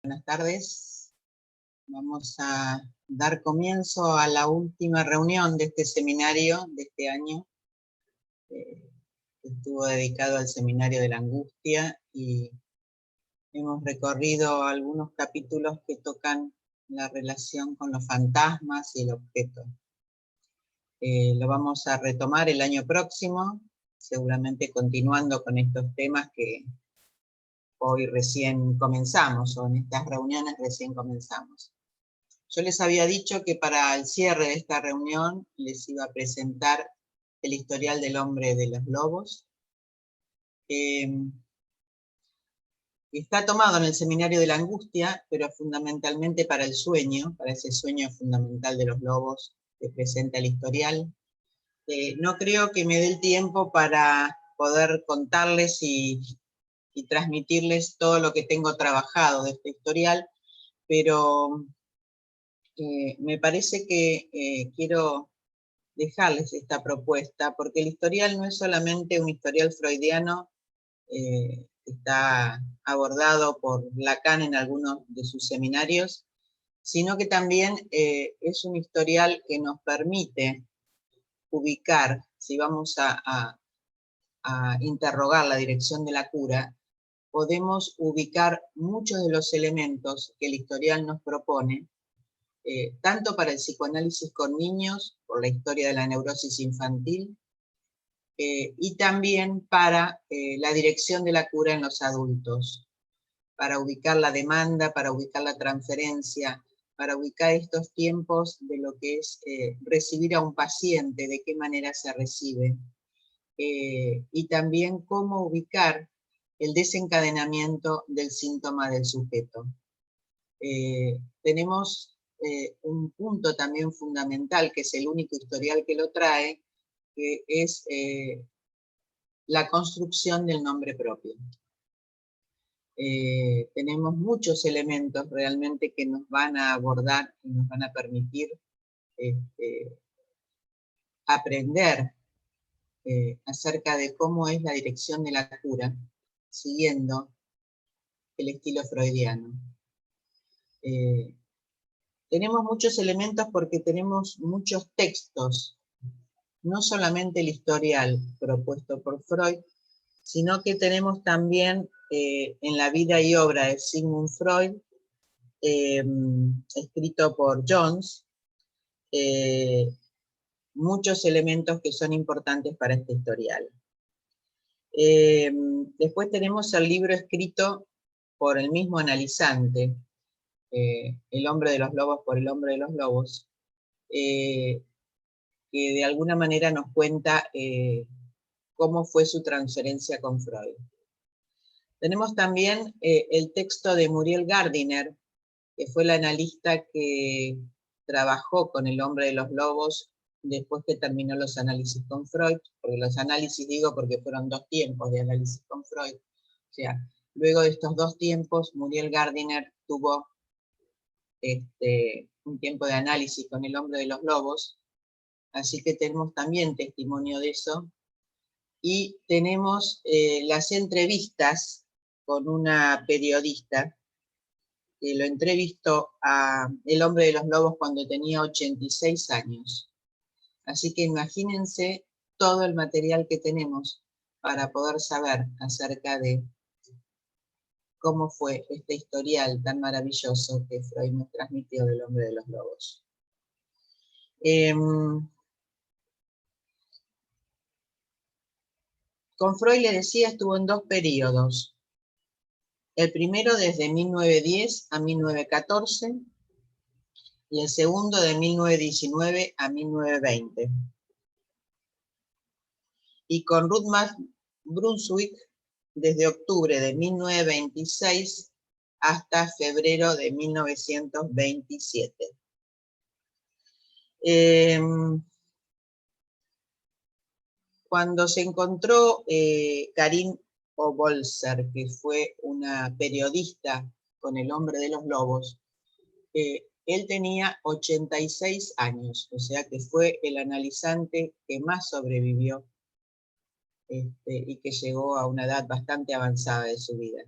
Buenas tardes. Vamos a dar comienzo a la última reunión de este seminario de este año, que estuvo dedicado al seminario de la angustia, y hemos recorrido algunos capítulos que tocan la relación con los fantasmas y el objeto. Lo vamos a retomar el año próximo, seguramente continuando con estos temas que hoy recién comenzamos, o en estas reuniones recién comenzamos. Yo les había dicho que para el cierre de esta reunión les iba a presentar el historial del hombre de los lobos. Está tomado en el seminario de la angustia, pero fundamentalmente para el sueño, para ese sueño fundamental de los lobos que presenta el historial. No creo que me dé el tiempo para poder contarles y transmitirles todo lo que tengo trabajado de este historial, pero me parece que quiero dejarles esta propuesta, porque el historial no es solamente un historial freudiano, está abordado por Lacan en algunos de sus seminarios, sino que también es un historial que nos permite ubicar, si vamos a interrogar la dirección de la cura, podemos ubicar muchos de los elementos que el historial nos propone, tanto para el psicoanálisis con niños, por la historia de la neurosis infantil, y también para la dirección de la cura en los adultos, para ubicar la demanda, para ubicar la transferencia, para ubicar estos tiempos de lo que es recibir a un paciente, de qué manera se recibe, y también cómo ubicar el desencadenamiento del síntoma del sujeto. Tenemos un punto también fundamental, que es el único historial que lo trae, que es la construcción del nombre propio. Tenemos muchos elementos realmente que nos van a abordar y nos van a permitir aprender acerca de cómo es la dirección de la cura, siguiendo el estilo freudiano. Tenemos muchos elementos porque tenemos muchos textos, no solamente el historial propuesto por Freud, sino que tenemos también en la vida y obra de Sigmund Freud, escrito por Jones, muchos elementos que son importantes para este historial. Después tenemos el libro escrito por el mismo analizante, El hombre de los lobos por el hombre de los lobos, que de alguna manera nos cuenta cómo fue su transferencia con Freud. Tenemos también el texto de Muriel Gardiner, que fue la analista que trabajó con el hombre de los lobos después que terminó los análisis con Freud, porque los análisis digo porque fueron 2 tiempos de análisis con Freud. O sea, luego de estos 2 tiempos, Muriel Gardiner tuvo un tiempo de análisis con el hombre de los lobos, así que tenemos también testimonio de eso. Y tenemos las entrevistas con una periodista que lo entrevistó a el hombre de los lobos cuando tenía 86 años. Así que imagínense todo el material que tenemos para poder saber acerca de cómo fue este historial tan maravilloso que Freud nos transmitió del hombre de los lobos. Con Freud, le decía, estuvo en 2 periodos. El primero desde 1910 a 1914 y el segundo de 1919 a 1920. Y con Ruth Brunswick desde octubre de 1926 hasta febrero de 1927. Cuando se encontró Karin Obolzer, que fue una periodista con el hombre de los lobos, él tenía 86 años, o sea que fue el analizante que más sobrevivió y que llegó a una edad bastante avanzada de su vida.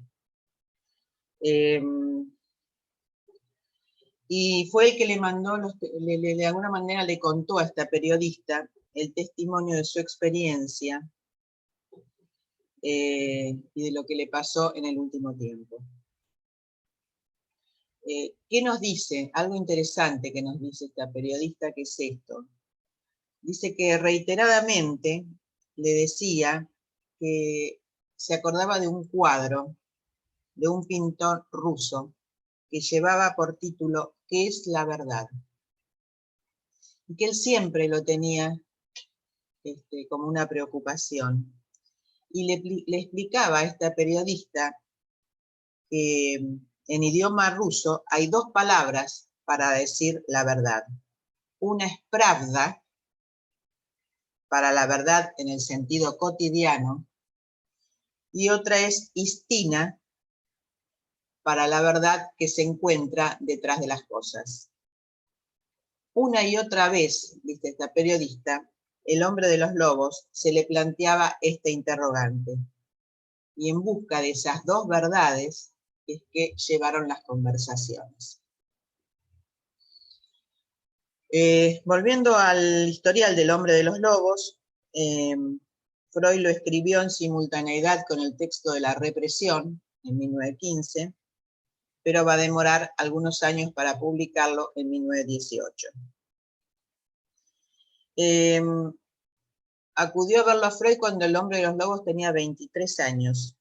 Y fue el que le mandó, de alguna manera le contó a esta periodista el testimonio de su experiencia y de lo que le pasó en el último tiempo. ¿Qué nos dice? Algo interesante que nos dice esta periodista, que es esto. Dice que reiteradamente le decía que se acordaba de un cuadro de un pintor ruso que llevaba por título ¿Qué es la verdad? Y que él siempre lo tenía como una preocupación. Y le explicaba a esta periodista que en idioma ruso hay dos palabras para decir la verdad. Una es pravda, para la verdad en el sentido cotidiano, y otra es istina, para la verdad que se encuentra detrás de las cosas. Una y otra vez, dice esta periodista, el hombre de los lobos se le planteaba este interrogante. Y en busca de esas dos verdades es que llevaron las conversaciones. Volviendo al historial del hombre de los lobos, Freud lo escribió en simultaneidad con el texto de La represión, en 1915, pero va a demorar algunos años para publicarlo en 1918. Acudió a verlo a Freud cuando el hombre de los lobos tenía 23 años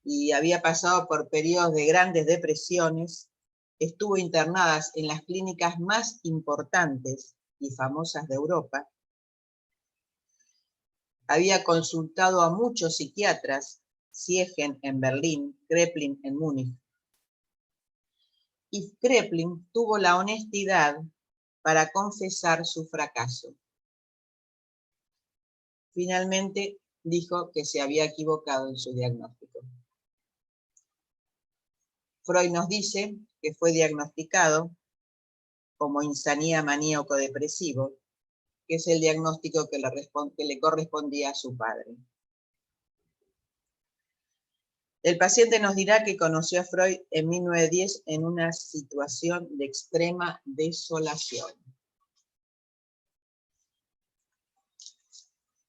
y había pasado por periodos de grandes depresiones. Estuvo internada en las clínicas más importantes y famosas de Europa. Había consultado a muchos psiquiatras, Siegen en Berlín, Kraepelin en Múnich. Y Kraepelin tuvo la honestidad para confesar su fracaso. Finalmente dijo que se había equivocado en su diagnóstico. Freud nos dice que fue diagnosticado como insanía maníaco-depresivo, que es el diagnóstico que le correspondía a su padre. El paciente nos dirá que conoció a Freud en 1910 en una situación de extrema desolación.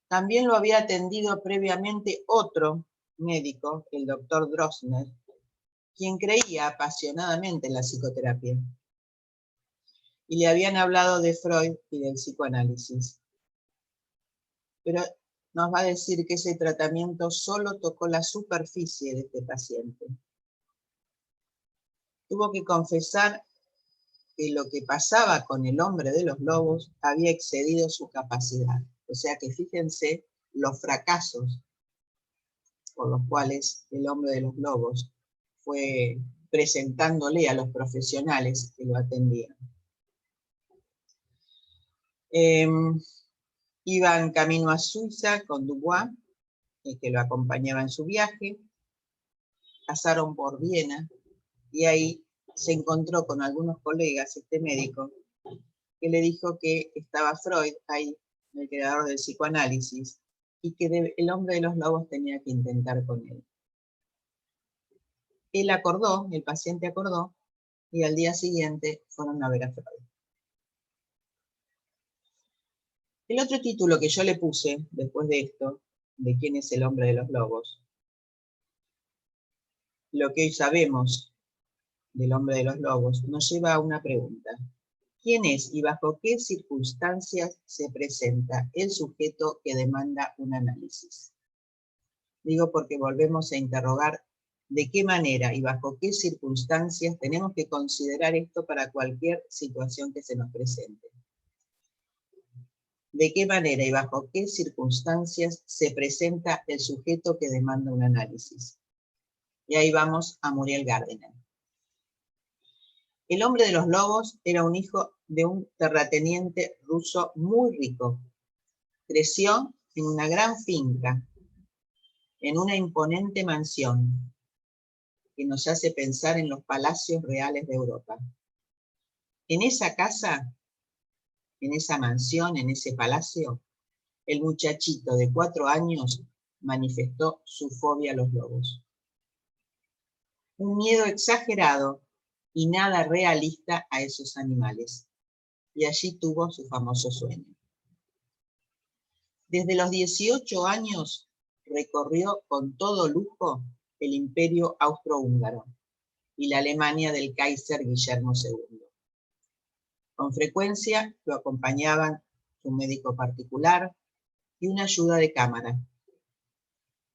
También lo había atendido previamente otro médico, el doctor Drossner, quien creía apasionadamente en la psicoterapia. Y le habían hablado de Freud y del psicoanálisis. Pero nos va a decir que ese tratamiento solo tocó la superficie de este paciente. Tuvo que confesar que lo que pasaba con el hombre de los lobos había excedido su capacidad. O sea que fíjense los fracasos por los cuales el hombre de los lobos fue presentándole a los profesionales que lo atendían. Iban camino a Suiza con Dubois, que lo acompañaba en su viaje. Pasaron por Viena y ahí se encontró con algunos colegas, este médico, que le dijo que estaba Freud ahí, el creador del psicoanálisis, y que el hombre de los lobos tenía que intentar con él. Él acordó, el paciente acordó, y al día siguiente fueron a ver a Freud. El otro título que yo le puse después de esto, de quién es el hombre de los lobos, lo que hoy sabemos del hombre de los lobos, nos lleva a una pregunta. ¿Quién es y bajo qué circunstancias se presenta el sujeto que demanda un análisis? Digo porque volvemos a interrogar de qué manera y bajo qué circunstancias tenemos que considerar esto para cualquier situación que se nos presente. ¿De qué manera y bajo qué circunstancias se presenta el sujeto que demanda un análisis? Y ahí vamos a Muriel Gardiner. El hombre de los lobos era un hijo de un terrateniente ruso muy rico. Creció en una gran finca, en una imponente mansión, que nos hace pensar en los palacios reales de Europa. En esa casa, en esa mansión, en ese palacio, el muchachito de 4 años manifestó su fobia a los lobos. Un miedo exagerado y nada realista a esos animales. Y allí tuvo su famoso sueño. Desde los 18 años recorrió con todo lujo el imperio austrohúngaro y la Alemania del Kaiser Guillermo II. Con frecuencia lo acompañaban su médico particular y una ayuda de cámara.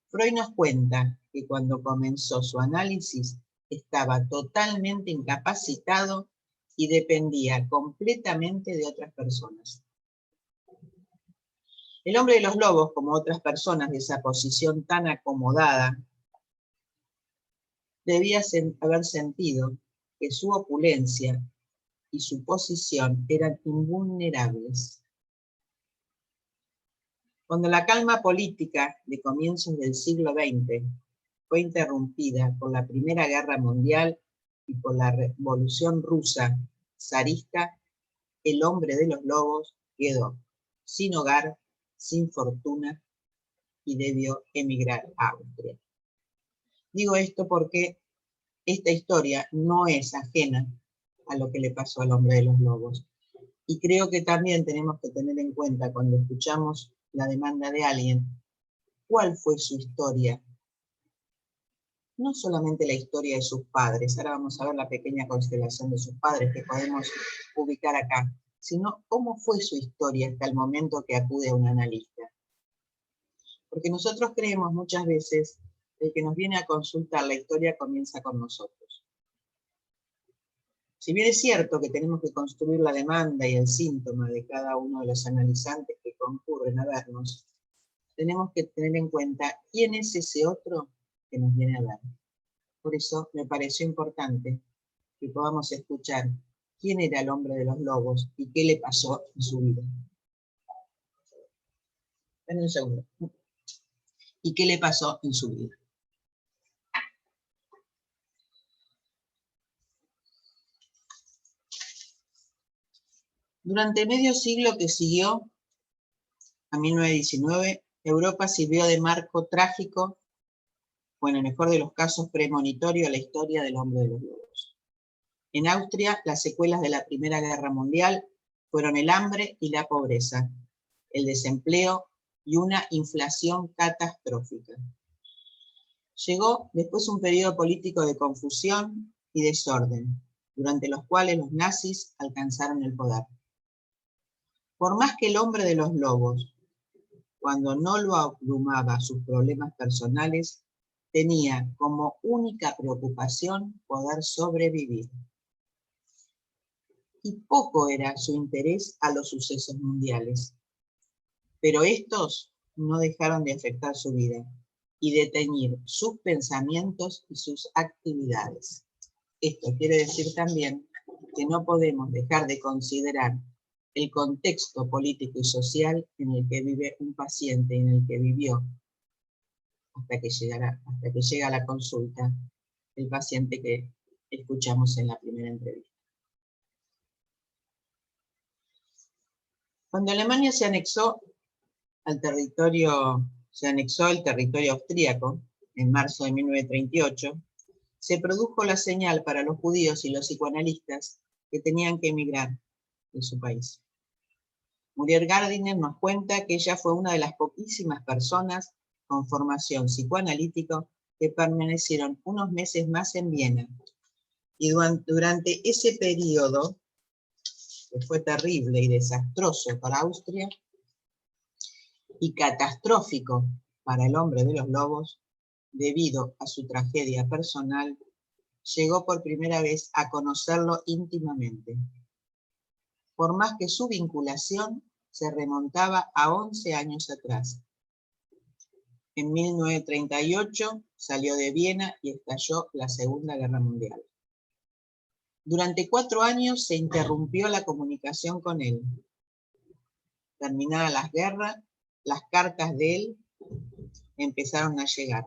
Freud nos cuenta que cuando comenzó su análisis estaba totalmente incapacitado y dependía completamente de otras personas. El hombre de los lobos, como otras personas de esa posición tan acomodada, debía haber sentido que su opulencia y su posición eran invulnerables. Cuando la calma política de comienzos del siglo XX fue interrumpida por la Primera Guerra Mundial y por la Revolución Rusa zarista, el hombre de los lobos quedó sin hogar, sin fortuna y debió emigrar a Austria. Digo esto porque esta historia no es ajena a lo que le pasó al hombre de los lobos. Y creo que también tenemos que tener en cuenta cuando escuchamos la demanda de alguien, cuál fue su historia. No solamente la historia de sus padres, ahora vamos a ver la pequeña constelación de sus padres que podemos ubicar acá, sino cómo fue su historia hasta el momento que acude a un analista. Porque nosotros creemos muchas veces que el que nos viene a consultar, la historia comienza con nosotros. Si bien es cierto que tenemos que construir la demanda y el síntoma de cada uno de los analizantes que concurren a vernos, tenemos que tener en cuenta quién es ese otro que nos viene a ver. Por eso me pareció importante que podamos escuchar quién era el hombre de los lobos y qué le pasó en su vida. Esperen un segundo. ¿Y qué le pasó en su vida? Durante medio siglo que siguió a 1919, Europa sirvió de marco trágico, o en el mejor de los casos premonitorio, a la historia del hombre de los lobos. En Austria, las secuelas de la Primera Guerra Mundial fueron el hambre y la pobreza, el desempleo y una inflación catastrófica. Llegó después un periodo político de confusión y desorden, durante los cuales los nazis alcanzaron el poder. Por más que el hombre de los lobos, cuando no lo abrumaba sus problemas personales, tenía como única preocupación poder sobrevivir. Y poco era su interés a los sucesos mundiales. Pero estos no dejaron de afectar su vida y de teñir sus pensamientos y sus actividades. Esto quiere decir también que no podemos dejar de considerar el contexto político y social en el que vive un paciente, en el que vivió hasta que llega a la consulta el paciente que escuchamos en la primera entrevista. Cuando Alemania se anexó el territorio austríaco en marzo de 1938, se produjo la señal para los judíos y los psicoanalistas que tenían que emigrar de su país. Muriel Gardiner nos cuenta que ella fue una de las poquísimas personas con formación psicoanalítica que permanecieron unos meses más en Viena. Y durante ese periodo, que fue terrible y desastroso para Austria, y catastrófico para el hombre de los lobos, debido a su tragedia personal, llegó por primera vez a conocerlo íntimamente. Por más que su vinculación se remontaba a 11 años atrás. En 1938 salió de Viena y estalló la Segunda Guerra Mundial. Durante 4 años se interrumpió la comunicación con él. Terminadas las guerras, las cartas de él empezaron a llegar.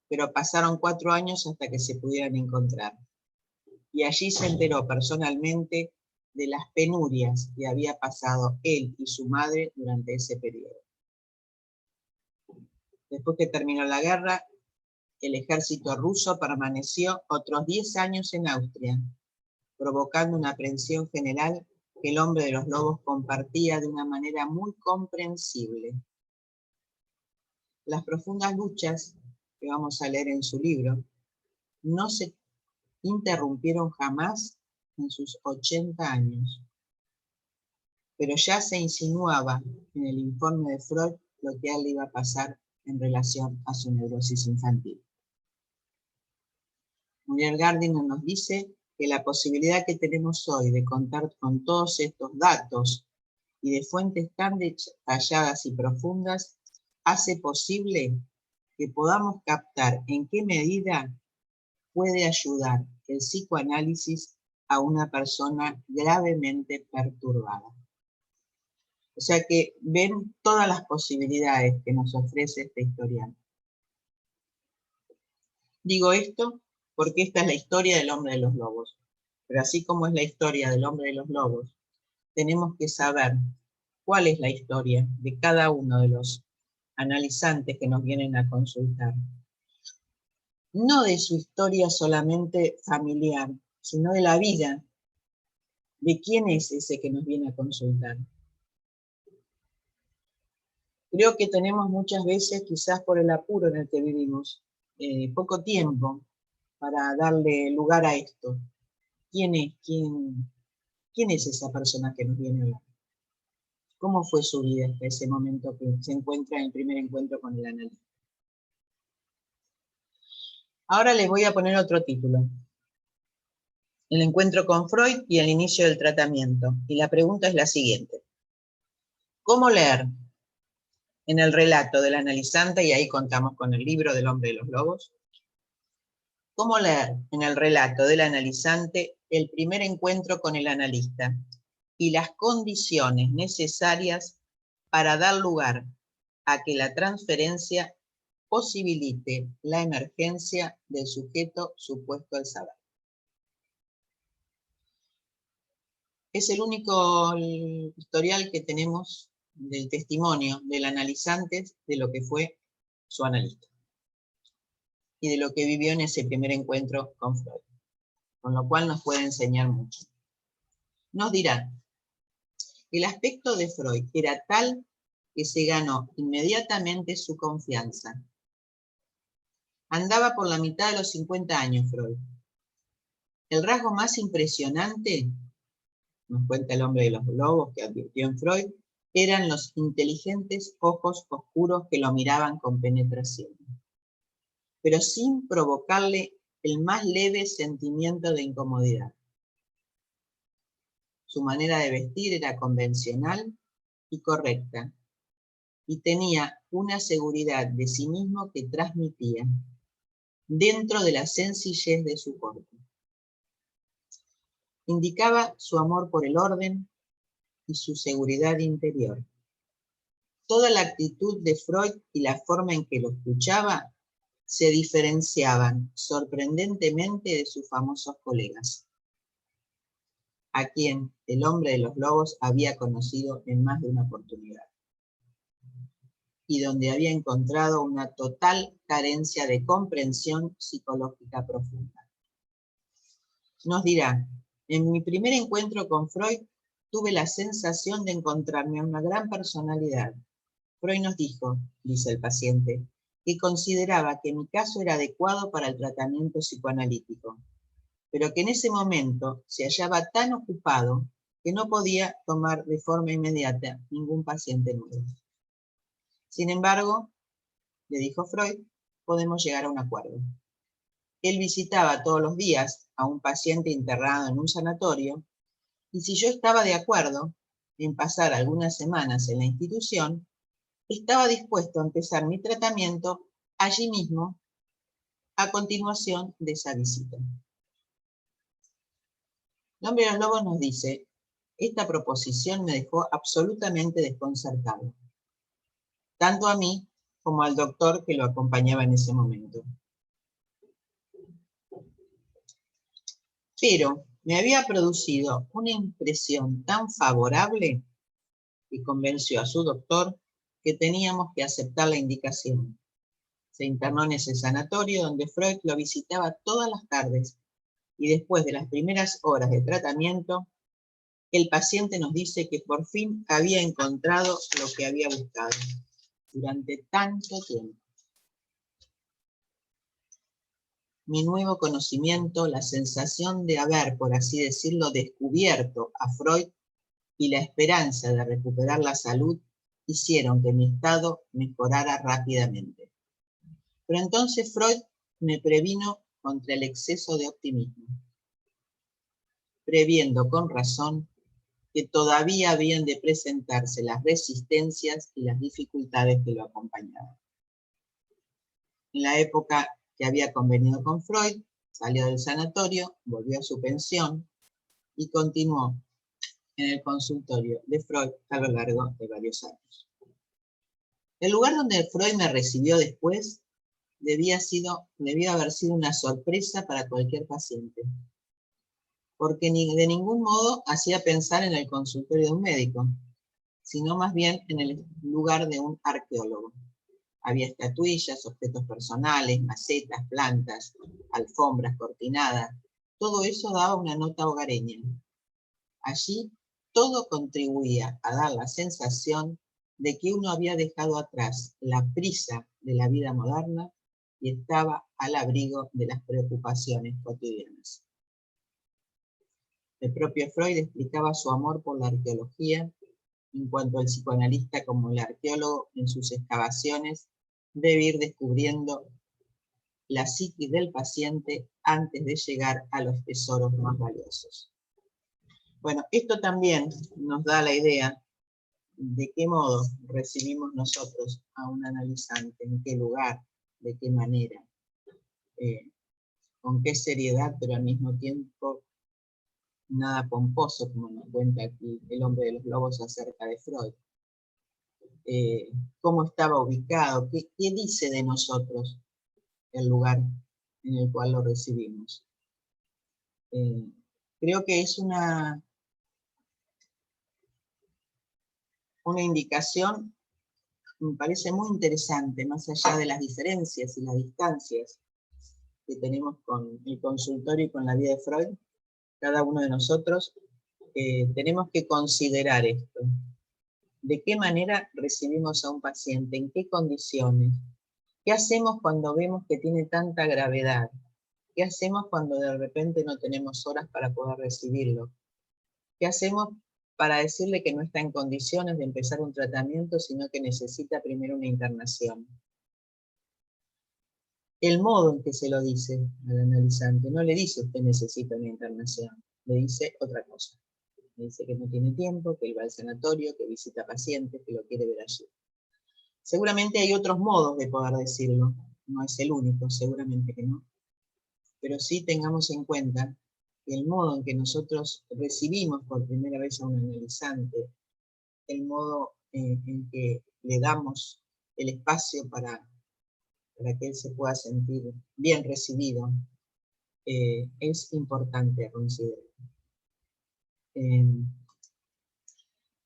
Pero pasaron 4 años hasta que se pudieran encontrar. Y allí se enteró personalmente de las penurias que había pasado él y su madre durante ese periodo. Después que terminó la guerra, el ejército ruso permaneció otros 10 años en Austria, provocando una aprensión general que el hombre de los lobos compartía de una manera muy comprensible. Las profundas luchas que vamos a leer en su libro no se interrumpieron jamás en sus 80 años. Pero ya se insinuaba en el informe de Freud lo que a él le iba a pasar en relación a su neurosis infantil. Muriel Gardiner nos dice que la posibilidad que tenemos hoy de contar con todos estos datos y de fuentes tan detalladas y profundas hace posible que podamos captar en qué medida puede ayudar el psicoanálisis a una persona gravemente perturbada. O sea que ven todas las posibilidades que nos ofrece este historial. Digo esto porque esta es la historia del hombre de los lobos. Pero así como es la historia del hombre de los lobos, tenemos que saber cuál es la historia de cada uno de los analizantes que nos vienen a consultar. No de su historia solamente familiar, sino de la vida. ¿De quién es ese que nos viene a consultar? Creo que tenemos muchas veces, quizás por el apuro en el que vivimos, poco tiempo para darle lugar a esto. ¿Quién es esa persona que nos viene a hablar? ¿Cómo fue su vida hasta ese momento que se encuentra en el primer encuentro con el analista? Ahora les voy a poner otro título. El encuentro con Freud y el inicio del tratamiento. Y la pregunta es la siguiente. ¿Cómo leer en el relato del analizante, y ahí contamos con el libro del hombre de los lobos? ¿Cómo leer en el relato del analizante el primer encuentro con el analista y las condiciones necesarias para dar lugar a que la transferencia posibilite la emergencia del sujeto supuesto al saber? Es el único historial que tenemos del testimonio del analizante de lo que fue su analista y de lo que vivió en ese primer encuentro con Freud, con lo cual nos puede enseñar mucho. Nos dirá, el aspecto de Freud era tal que se ganó inmediatamente su confianza. Andaba por la mitad de los 50 años Freud. El rasgo más impresionante, nos cuenta el hombre de los lobos que advirtió en Freud, eran los inteligentes ojos oscuros que lo miraban con penetración, pero sin provocarle el más leve sentimiento de incomodidad. Su manera de vestir era convencional y correcta, y tenía una seguridad de sí mismo que transmitía, dentro de la sencillez de su porte. Indicaba su amor por el orden y su seguridad interior. Toda la actitud de Freud y la forma en que lo escuchaba se diferenciaban sorprendentemente de sus famosos colegas, a quien el hombre de los lobos había conocido en más de una oportunidad, y donde había encontrado una total carencia de comprensión psicológica profunda. Nos dirá, en mi primer encuentro con Freud tuve la sensación de encontrarme a una gran personalidad. Freud nos dijo, dice el paciente, que consideraba que mi caso era adecuado para el tratamiento psicoanalítico, pero que en ese momento se hallaba tan ocupado que no podía tomar de forma inmediata ningún paciente nuevo. Sin embargo, le dijo Freud, podemos llegar a un acuerdo. Él visitaba todos los días a un paciente internado en un sanatorio, y si yo estaba de acuerdo en pasar algunas semanas en la institución, estaba dispuesto a empezar mi tratamiento allí mismo, a continuación de esa visita. El hombre de los lobos nos dice, esta proposición me dejó absolutamente desconcertado, tanto a mí como al doctor que lo acompañaba en ese momento. Pero me había producido una impresión tan favorable que convenció a su doctor que teníamos que aceptar la indicación. Se internó en ese sanatorio donde Freud lo visitaba todas las tardes y después de las primeras horas de tratamiento, el paciente nos dice que por fin había encontrado lo que había buscado durante tanto tiempo. Mi nuevo conocimiento, la sensación de haber, por así decirlo, descubierto a Freud y la esperanza de recuperar la salud hicieron que mi estado mejorara rápidamente. Pero entonces Freud me previno contra el exceso de optimismo, previendo con razón que todavía habían de presentarse las resistencias y las dificultades que lo acompañaban. En la época que había convenido con Freud, salió del sanatorio, volvió a su pensión y continuó en el consultorio de Freud a lo largo de varios años. El lugar donde Freud me recibió después debió haber sido una sorpresa para cualquier paciente, porque de ningún modo hacía pensar en el consultorio de un médico, sino más bien en el lugar de un arqueólogo. Había estatuillas, objetos personales, macetas, plantas, alfombras, cortinadas. Todo eso daba una nota hogareña. Allí todo contribuía a dar la sensación de que uno había dejado atrás la prisa de la vida moderna y estaba al abrigo de las preocupaciones cotidianas. El propio Freud explicaba su amor por la arqueología, en cuanto al psicoanalista como el arqueólogo en sus excavaciones debe ir descubriendo la psiquis del paciente antes de llegar a los tesoros más valiosos. Bueno, esto también nos da la idea de qué modo recibimos nosotros a un analizante, en qué lugar, de qué manera, con qué seriedad, pero al mismo tiempo nada pomposo, como nos cuenta aquí el hombre de los lobos acerca de Freud. Cómo estaba ubicado, qué dice de nosotros el lugar en el cual lo recibimos. Creo que es una indicación, me parece muy interesante, más allá de las diferencias y las distancias que tenemos con el consultorio y con la vida de Freud. Cada uno de nosotros tenemos que considerar esto. ¿De qué manera recibimos a un paciente? ¿En qué condiciones? ¿Qué hacemos cuando vemos que tiene tanta gravedad? ¿Qué hacemos cuando de repente no tenemos horas para poder recibirlo? ¿Qué hacemos para decirle que no está en condiciones de empezar un tratamiento, sino que necesita primero una internación? El modo en que se lo dice al analizante, no le dice usted necesita una internación, le dice otra cosa. Le dice que no tiene tiempo, que él va al sanatorio, que visita pacientes, que lo quiere ver allí. Seguramente hay otros modos de poder decirlo, no es el único, seguramente que no. Pero sí tengamos en cuenta que el modo en que nosotros recibimos por primera vez a un analizante, el modo en que le damos el espacio para que él se pueda sentir bien recibido, es importante a considerar.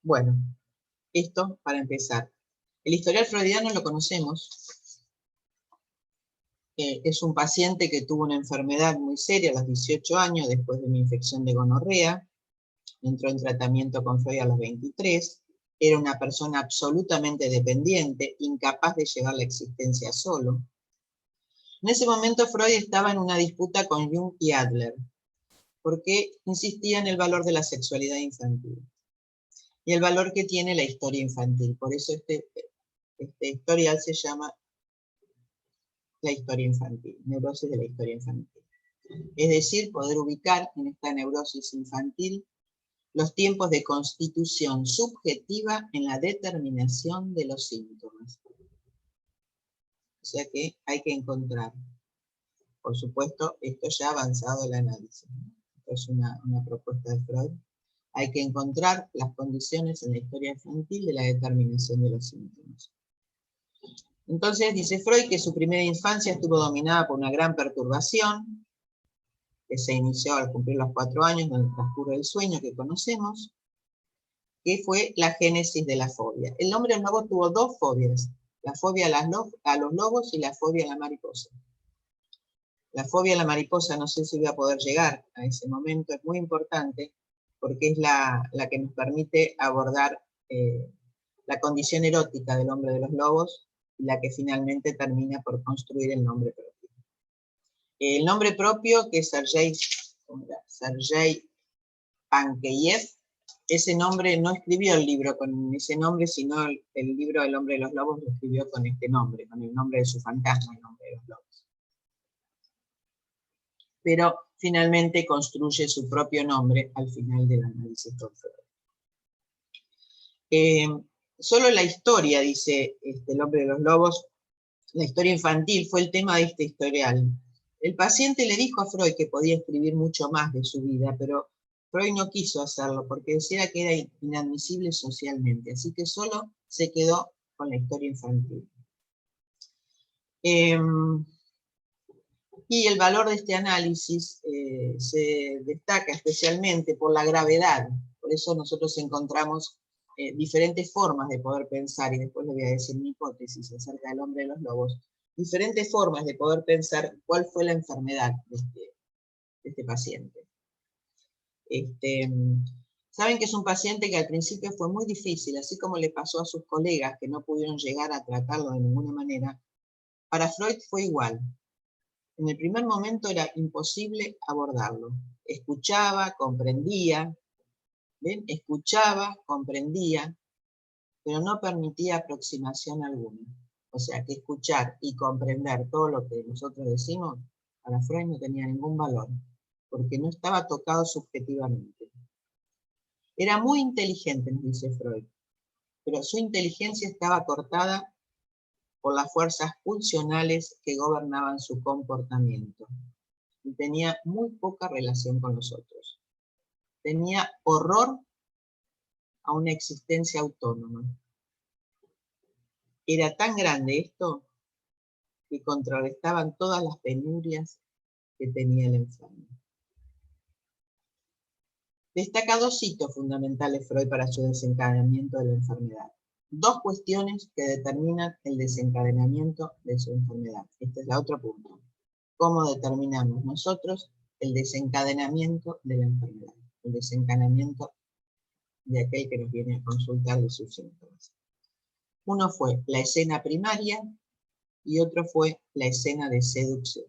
Bueno, esto para empezar. El historial freudiano lo conocemos. Es un paciente que tuvo una enfermedad muy seria a los 18 años después de una infección de gonorrea. Entró en tratamiento con Freud a los 23. Era una persona absolutamente dependiente, incapaz de llevar la existencia solo. En ese momento Freud estaba en una disputa con Jung y Adler, porque insistía en el valor de la sexualidad infantil y el valor que tiene la historia infantil. Por eso este historial se llama la historia infantil, neurosis de la historia infantil. Es decir, poder ubicar en esta neurosis infantil los tiempos de constitución subjetiva en la determinación de los síntomas. O sea que hay que encontrar, por supuesto, esto ya ha avanzado el análisis, esto es una propuesta de Freud, hay que encontrar las condiciones en la historia infantil de la determinación de los síntomas. Entonces dice Freud que su primera infancia estuvo dominada por una gran perturbación, que se inició al cumplir los 4 años, donde transcurre el sueño que conocemos, que fue la génesis de la fobia. El hombre nuevo tuvo 2 fobias, La fobia a los lobos y la fobia a la mariposa. La fobia a la mariposa, no sé si voy a poder llegar a ese momento, es muy importante porque es la que nos permite abordar la condición erótica del hombre de los lobos y la que finalmente termina por construir el nombre propio. El nombre propio, que es Sergei Pankeyev, ese nombre no escribió el libro con ese nombre, sino el libro El hombre de los lobos lo escribió con este nombre, con el nombre de su fantasma, el hombre de los lobos. Pero finalmente construye su propio nombre al final del análisis por Freud. Solo la historia, dice el hombre de los lobos, la historia infantil fue el tema de este historial. El paciente le dijo a Freud que podía escribir mucho más de su vida, pero Freud no quiso hacerlo porque decía que era inadmisible socialmente, así que solo se quedó con la historia infantil. Y el valor de este análisis se destaca especialmente por la gravedad, por eso nosotros encontramos diferentes formas de poder pensar, y después les voy a decir mi hipótesis acerca del hombre de los lobos, diferentes formas de poder pensar cuál fue la enfermedad de este paciente. Saben que es un paciente que al principio fue muy difícil, así como le pasó a sus colegas que no pudieron llegar a tratarlo de ninguna manera. Para Freud fue igual. En el primer momento era imposible abordarlo. Escuchaba, comprendía, ¿ven? Escuchaba, comprendía, pero no permitía aproximación alguna. O sea que escuchar y comprender todo lo que nosotros decimos, para Freud no tenía ningún valor, porque no estaba tocado subjetivamente. Era muy inteligente, nos dice Freud, pero su inteligencia estaba cortada por las fuerzas pulsionales que gobernaban su comportamiento. Y tenía muy poca relación con los otros. Tenía horror a una existencia autónoma. Era tan grande esto que contrarrestaban todas las penurias que tenía el enfermo. Destaca dos hitos fundamentales Freud para su desencadenamiento de la enfermedad. Dos cuestiones que determinan el desencadenamiento de su enfermedad. Este es el otro punto. ¿Cómo determinamos nosotros el desencadenamiento de la enfermedad? El desencadenamiento de aquel que nos viene a consultar de sus síntomas. Uno fue la escena primaria y otro fue la escena de seducción.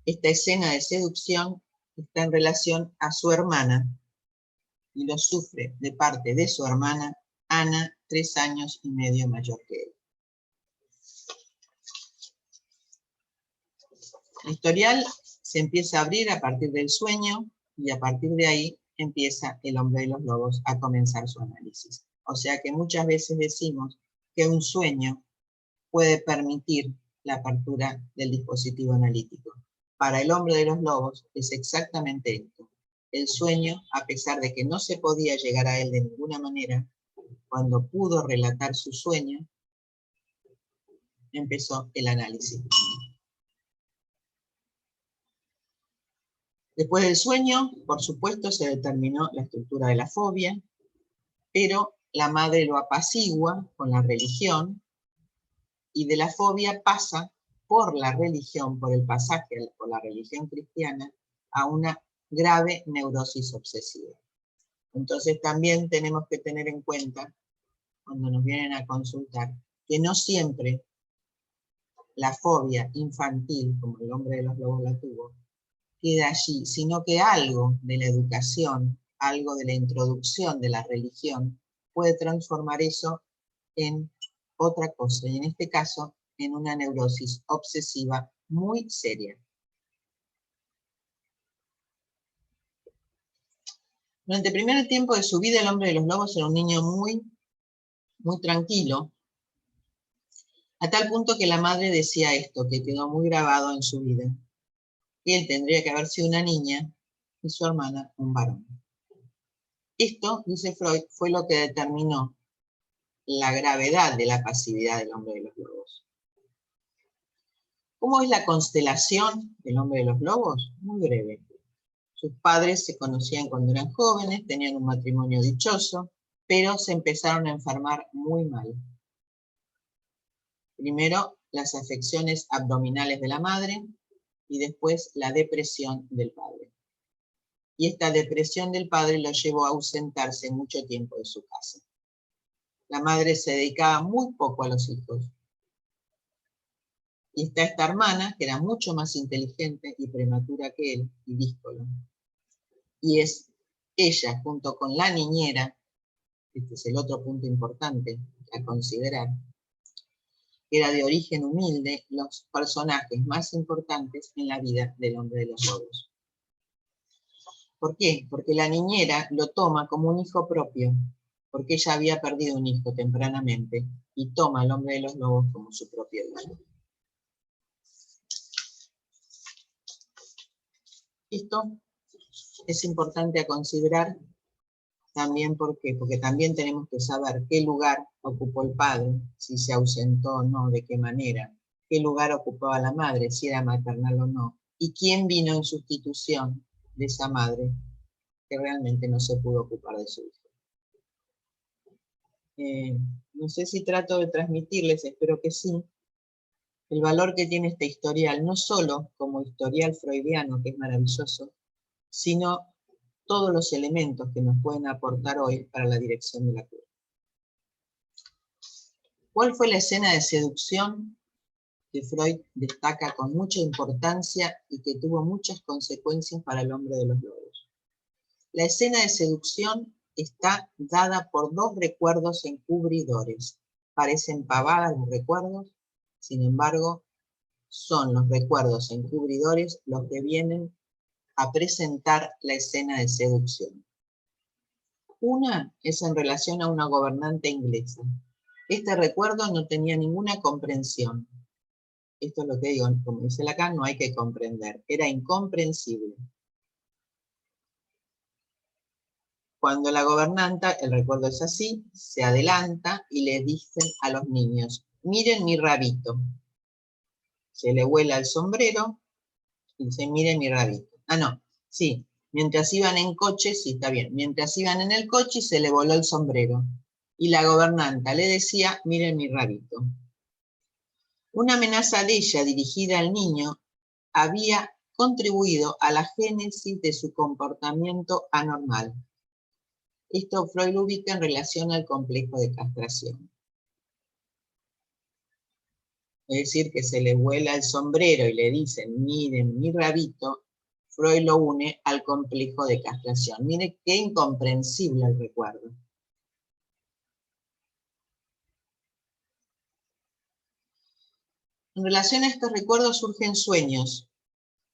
Esta escena de seducción está en relación a su hermana y lo sufre de parte de su hermana, Ana, 3 años y medio mayor que él. El historial se empieza a abrir a partir del sueño y a partir de ahí empieza el hombre de los lobos a comenzar su análisis. O sea que muchas veces decimos que un sueño puede permitir la apertura del dispositivo analítico. Para el hombre de los lobos es exactamente esto. El sueño, a pesar de que no se podía llegar a él de ninguna manera, cuando pudo relatar su sueño, empezó el análisis. Después del sueño, por supuesto, se determinó la estructura de la fobia, pero la madre lo apacigua con la religión, y de la fobia pasa por la religión, por el pasaje por la religión cristiana, a una grave neurosis obsesiva. Entonces también tenemos que tener en cuenta, cuando nos vienen a consultar, que no siempre la fobia infantil, como el hombre de los lobos la tuvo, queda allí, sino que algo de la educación, algo de la introducción de la religión, puede transformar eso en otra cosa, y en este caso, en una neurosis obsesiva muy seria. Durante el primer tiempo de su vida, el hombre de los lobos era un niño muy tranquilo, a tal punto que la madre decía esto, que quedó muy grabado en su vida, que él tendría que haber sido una niña y su hermana un varón. Esto, dice Freud, fue lo que determinó la gravedad de la pasividad del hombre de los lobos. ¿Cómo es la constelación del hombre de los lobos? Muy breve. Sus padres se conocían cuando eran jóvenes, tenían un matrimonio dichoso, pero se empezaron a enfermar muy mal. Primero, las afecciones abdominales de la madre y después la depresión del padre. Y esta depresión del padre lo llevó a ausentarse mucho tiempo de su casa. La madre se dedicaba muy poco a los hijos. Y está esta hermana, que era mucho más inteligente y prematura que él, y díscola. Y es ella, junto con la niñera, este es el otro punto importante a considerar, que era de origen humilde, los personajes más importantes en la vida del hombre de los lobos. ¿Por qué? Porque la niñera lo toma como un hijo propio, porque ella había perdido un hijo tempranamente, y toma al hombre de los lobos como su propio hijo. Esto es importante a considerar también, ¿por qué? Porque también tenemos que saber qué lugar ocupó el padre, si se ausentó o no, de qué manera, qué lugar ocupaba la madre, si era maternal o no, y quién vino en sustitución de esa madre que realmente no se pudo ocupar de su hijo. No sé si trato de transmitirles, espero que sí, el valor que tiene este historial, no solo como historial freudiano, que es maravilloso, sino todos los elementos que nos pueden aportar hoy para la dirección de la cura. ¿Cuál fue la escena de seducción que Freud destaca con mucha importancia y que tuvo muchas consecuencias para el hombre de los lobos? La escena de seducción está dada por dos recuerdos encubridores. Parecen pavadas los recuerdos, sin embargo, son los recuerdos encubridores los que vienen a presentar la escena de seducción. Una es en relación a una gobernante inglesa. Este recuerdo no tenía ninguna comprensión. Esto es lo que digo, como dice Lacan, no hay que comprender. Era incomprensible. Cuando la gobernanta, el recuerdo es así, se adelanta y le dicen a los niños, miren mi rabito. Se le vuela el sombrero y dice, miren mi rabito. Ah, no, sí, mientras iban en coche, sí, está bien. Mientras iban en el coche se le voló el sombrero. Y la gobernanta le decía, miren mi rabito. Una amenaza de ella dirigida al niño había contribuido a la génesis de su comportamiento anormal. Esto Freud lo ubica en relación al complejo de castración. Es decir, que se le vuela el sombrero y le dicen, miren mi rabito, Freud lo une al complejo de castración. Miren qué incomprensible el recuerdo. En relación a estos recuerdos surgen sueños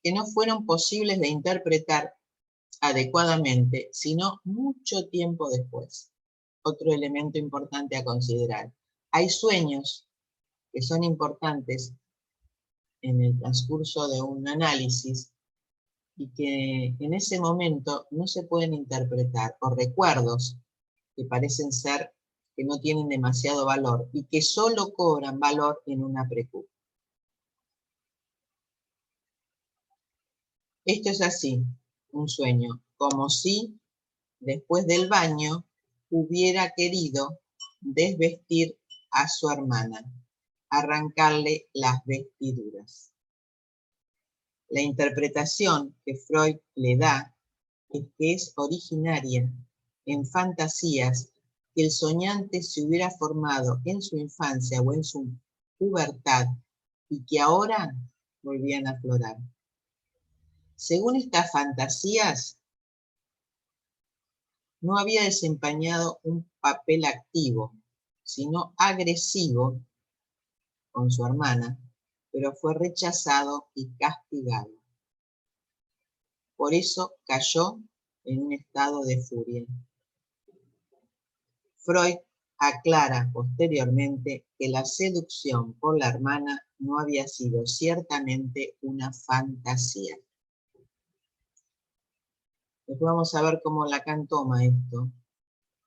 que no fueron posibles de interpretar adecuadamente, sino mucho tiempo después. Otro elemento importante a considerar. Hay sueños que son importantes en el transcurso de un análisis y que en ese momento no se pueden interpretar, o recuerdos que parecen ser que no tienen demasiado valor y que solo cobran valor en una precup. Esto es así, un sueño, como si después del baño hubiera querido desvestir a su hermana, arrancarle las vestiduras. La interpretación que Freud le da es que es originaria en fantasías que el soñante se hubiera formado en su infancia o en su pubertad y que ahora volvían a aflorar. Según estas fantasías, no había desempeñado un papel activo, sino agresivo con su hermana, pero fue rechazado y castigado. Por eso cayó en un estado de furia. Freud aclara posteriormente que la seducción por la hermana no había sido ciertamente una fantasía. Después vamos a ver cómo Lacan toma esto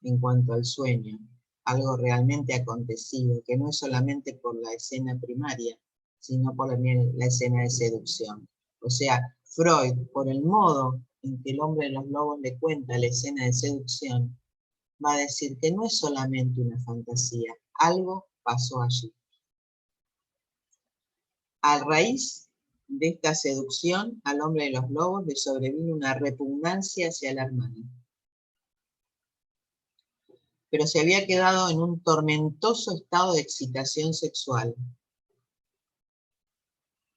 en cuanto al sueño, algo realmente acontecido, que no es solamente por la escena primaria, sino por la escena de seducción. O sea, Freud, por el modo en que el hombre de los lobos le cuenta la escena de seducción, va a decir que no es solamente una fantasía, algo pasó allí. A raíz de esta seducción al hombre de los lobos le sobrevino una repugnancia hacia la hermana. Pero se había quedado en un tormentoso estado de excitación sexual.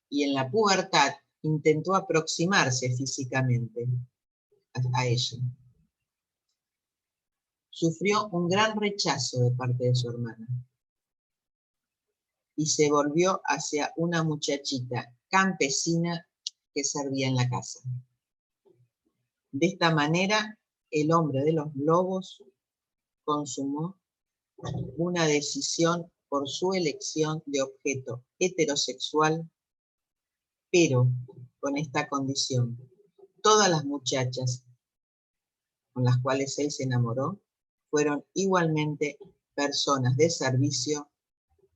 Y en la pubertad intentó aproximarse físicamente a ella. Sufrió un gran rechazo de parte de su hermana y se volvió hacia una muchachita campesina que servía en la casa. De esta manera, el hombre de los lobos consumó una decisión por su elección de objeto heterosexual, pero con esta condición: todas las muchachas con las cuales él se enamoró fueron igualmente personas de servicio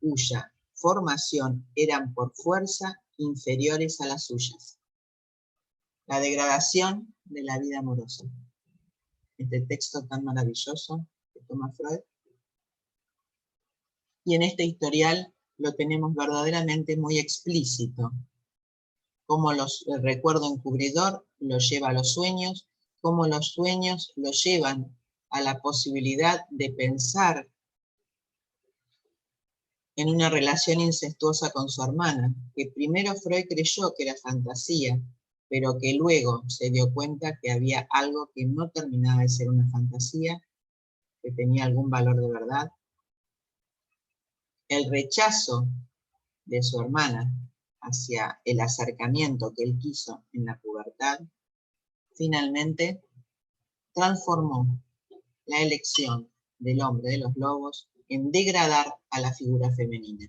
cuya formación eran por fuerza inferiores a las suyas. La degradación de la vida amorosa. Este texto tan maravilloso que toma Freud. Y en este historial lo tenemos verdaderamente muy explícito. Cómo el recuerdo encubridor lo lleva a los sueños, cómo los sueños lo llevan a la posibilidad de pensar en una relación incestuosa con su hermana, que primero Freud creyó que era fantasía, pero que luego se dio cuenta que había algo que no terminaba de ser una fantasía, que tenía algún valor de verdad. El rechazo de su hermana hacia el acercamiento que él quiso en la pubertad, finalmente transformó la elección del hombre de los lobos en degradar a la figura femenina.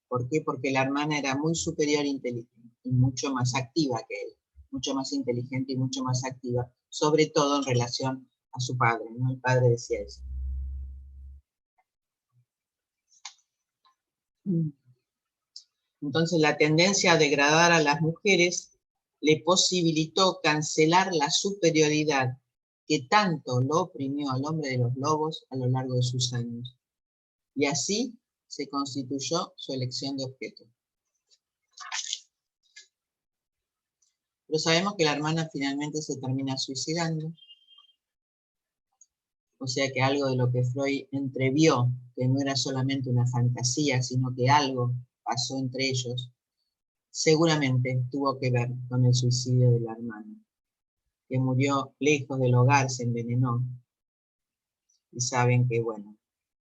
¿Por qué? Porque la hermana era muy superior e inteligente y mucho más activa que él, mucho más inteligente y mucho más activa, sobre todo en relación a su padre, ¿no? El padre decía eso. Entonces la tendencia a degradar a las mujeres le posibilitó cancelar la superioridad que tanto lo oprimió al hombre de los lobos a lo largo de sus años. Y así se constituyó su elección de objeto. Pero sabemos que la hermana finalmente se termina suicidando. O sea que algo de lo que Freud entrevió, que no era solamente una fantasía, sino que algo pasó entre ellos, seguramente tuvo que ver con el suicidio de la hermana, que murió lejos del hogar, se envenenó. Y saben que, bueno,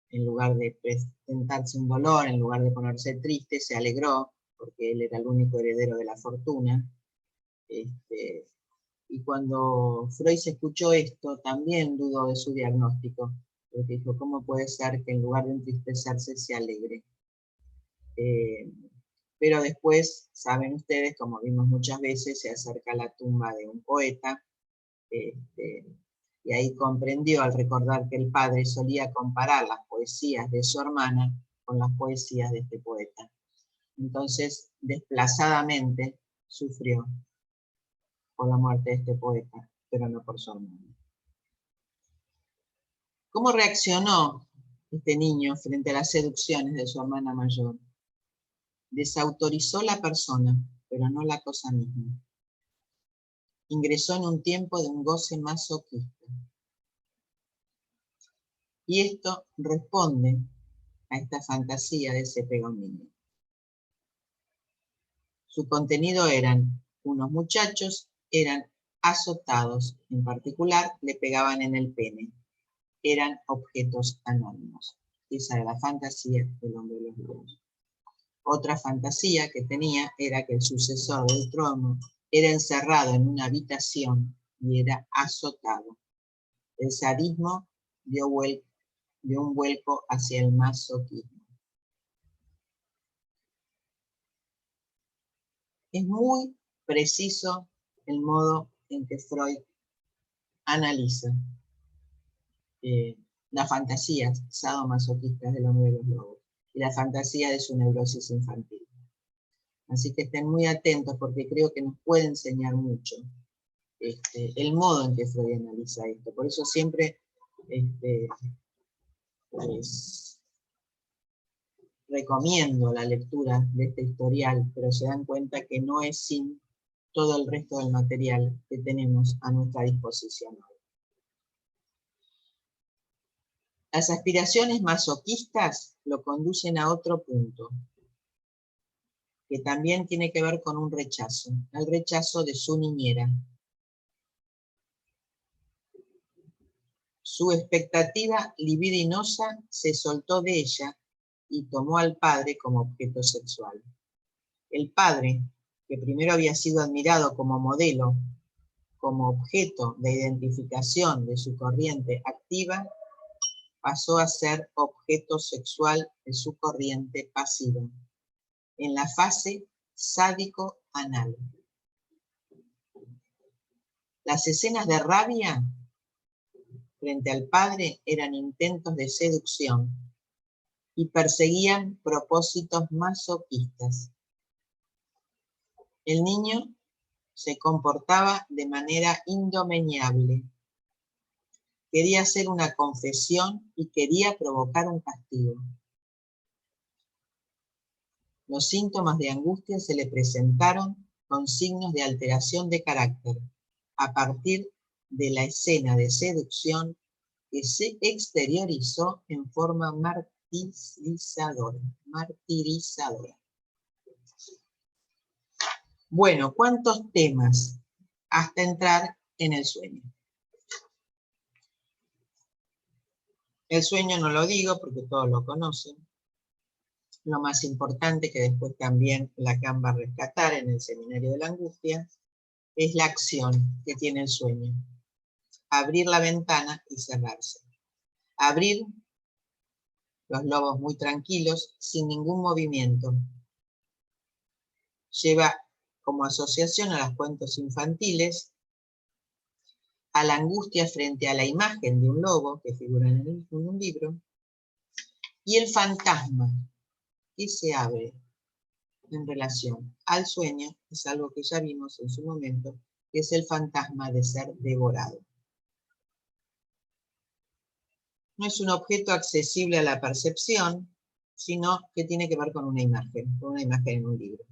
en lugar de presentarse un dolor, en lugar de ponerse triste, se alegró, porque él era el único heredero de la fortuna. Y cuando Freud se escuchó esto, también dudó de su diagnóstico, porque dijo, ¿cómo puede ser que en lugar de entristecerse se alegre? Pero después, saben ustedes, como vimos muchas veces, se acerca a la tumba de un poeta, y ahí comprendió, al recordar que el padre solía comparar las poesías de su hermana con las poesías de este poeta. Entonces, desplazadamente, sufrió por la muerte de este poeta, pero no por su hermano. ¿Cómo reaccionó este niño frente a las seducciones de su hermana mayor? Desautorizó la persona, pero no la cosa misma. Ingresó en un tiempo de un goce masoquista. Y esto responde a esta fantasía de ese predominio. Su contenido eran unos muchachos, eran azotados, en particular le pegaban en el pene. Eran objetos anónimos. Esa era la fantasía del hombre de los lobos. Otra fantasía que tenía era que el sucesor del trono era encerrado en una habitación y era azotado. El sadismo dio un vuelco hacia el masoquismo. Es muy preciso el modo en que Freud analiza las fantasías sadomasoquistas del hombre de los lobos y la fantasía de su neurosis infantil. Así que estén muy atentos porque creo que nos puede enseñar mucho el modo en que Freud analiza esto. Por eso siempre pues, recomiendo la lectura de este historial, pero se dan cuenta que no es sin todo el resto del material que tenemos a nuestra disposición hoy. Las aspiraciones masoquistas lo conducen a otro punto, que también tiene que ver con un rechazo, el rechazo de su niñera. Su expectativa libidinosa se soltó de ella y tomó al padre como objeto sexual. El padre, que primero había sido admirado como modelo, como objeto de identificación de su corriente activa, pasó a ser objeto sexual de su corriente pasiva, en la fase sádico-anal. Las escenas de rabia frente al padre eran intentos de seducción y perseguían propósitos masoquistas. El niño se comportaba de manera indomeñable. Quería hacer una confesión y quería provocar un castigo. Los síntomas de angustia se le presentaron con signos de alteración de carácter a partir de la escena de seducción que se exteriorizó en forma martirizadora. Bueno, ¿cuántos temas hasta entrar en el sueño? El sueño no lo digo porque todos lo conocen. Lo más importante que después también Lacan va a rescatar en el Seminario de la Angustia es la acción que tiene el sueño. Abrir la ventana y cerrarse. Abrir los lobos muy tranquilos, sin ningún movimiento. Lleva como asociación a los cuentos infantiles, a la angustia frente a la imagen de un lobo que figura en un libro, y el fantasma que se abre en relación al sueño, es algo que ya vimos en su momento, que es el fantasma de ser devorado. No es un objeto accesible a la percepción, sino que tiene que ver con una imagen en un libro.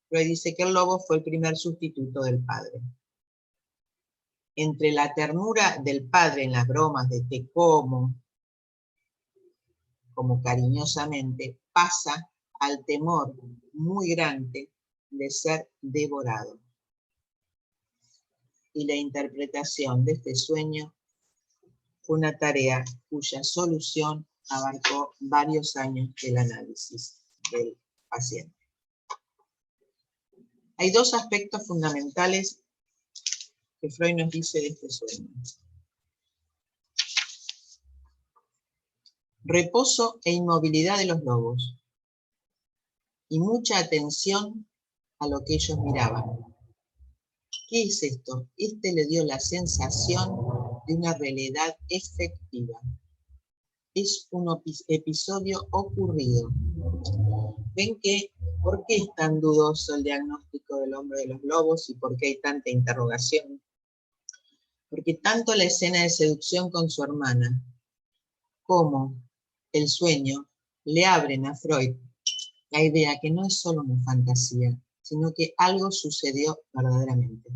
Freud dice que el lobo fue el primer sustituto del padre. Entre la ternura del padre en las bromas de te como cariñosamente, pasa al temor muy grande de ser devorado. Y la interpretación de este sueño fue una tarea cuya solución abarcó varios años del análisis del paciente. Hay dos aspectos fundamentales que Freud nos dice de este sueño. Reposo e inmovilidad de los lobos. Y mucha atención a lo que ellos miraban. ¿Qué es esto? Este le dio la sensación de una realidad efectiva. Es un episodio ocurrido. ¿Ven que por qué es tan dudoso el diagnóstico del hombre de los lobos y por qué hay tanta interrogación? Porque tanto la escena de seducción con su hermana como el sueño le abren a Freud la idea que no es solo una fantasía, sino que algo sucedió verdaderamente.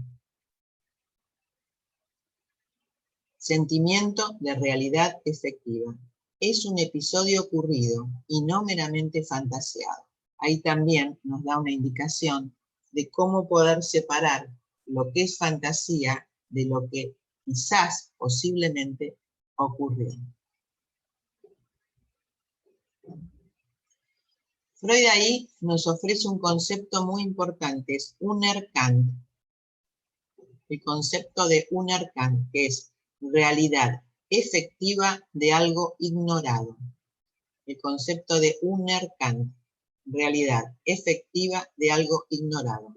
Sentimiento de realidad efectiva. Es un episodio ocurrido y no meramente fantaseado. Ahí también nos da una indicación de cómo poder separar lo que es fantasía de lo que quizás, posiblemente, ocurrió. Freud ahí nos ofrece un concepto muy importante, es Unerkannt. El concepto de Unerkannt, que es realidad efectiva de algo ignorado. El concepto de Unerkannt, realidad efectiva de algo ignorado.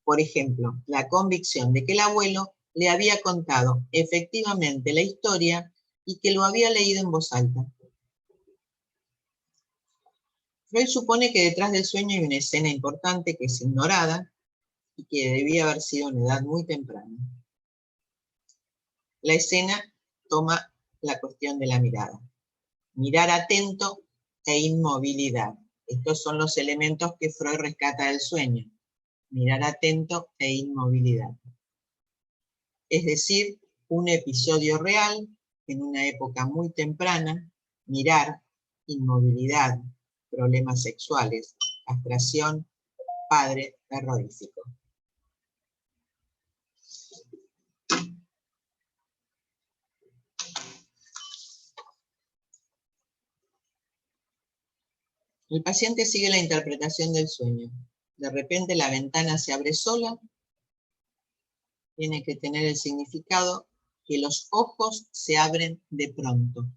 Por ejemplo, la convicción de que el abuelo le había contado efectivamente la historia y que lo había leído en voz alta. Freud supone que detrás del sueño hay una escena importante que es ignorada y que debía haber sido en edad muy temprana. La escena toma la cuestión de la mirada. Mirar atento e inmovilidad. Estos son los elementos que Freud rescata del sueño. Mirar atento e inmovilidad. Es decir, un episodio real en una época muy temprana, mirar, inmovilidad, problemas sexuales, castración, padre terrorífico. El paciente sigue la interpretación del sueño. De repente la ventana se abre sola. Tiene que tener el significado que los ojos se abren de pronto.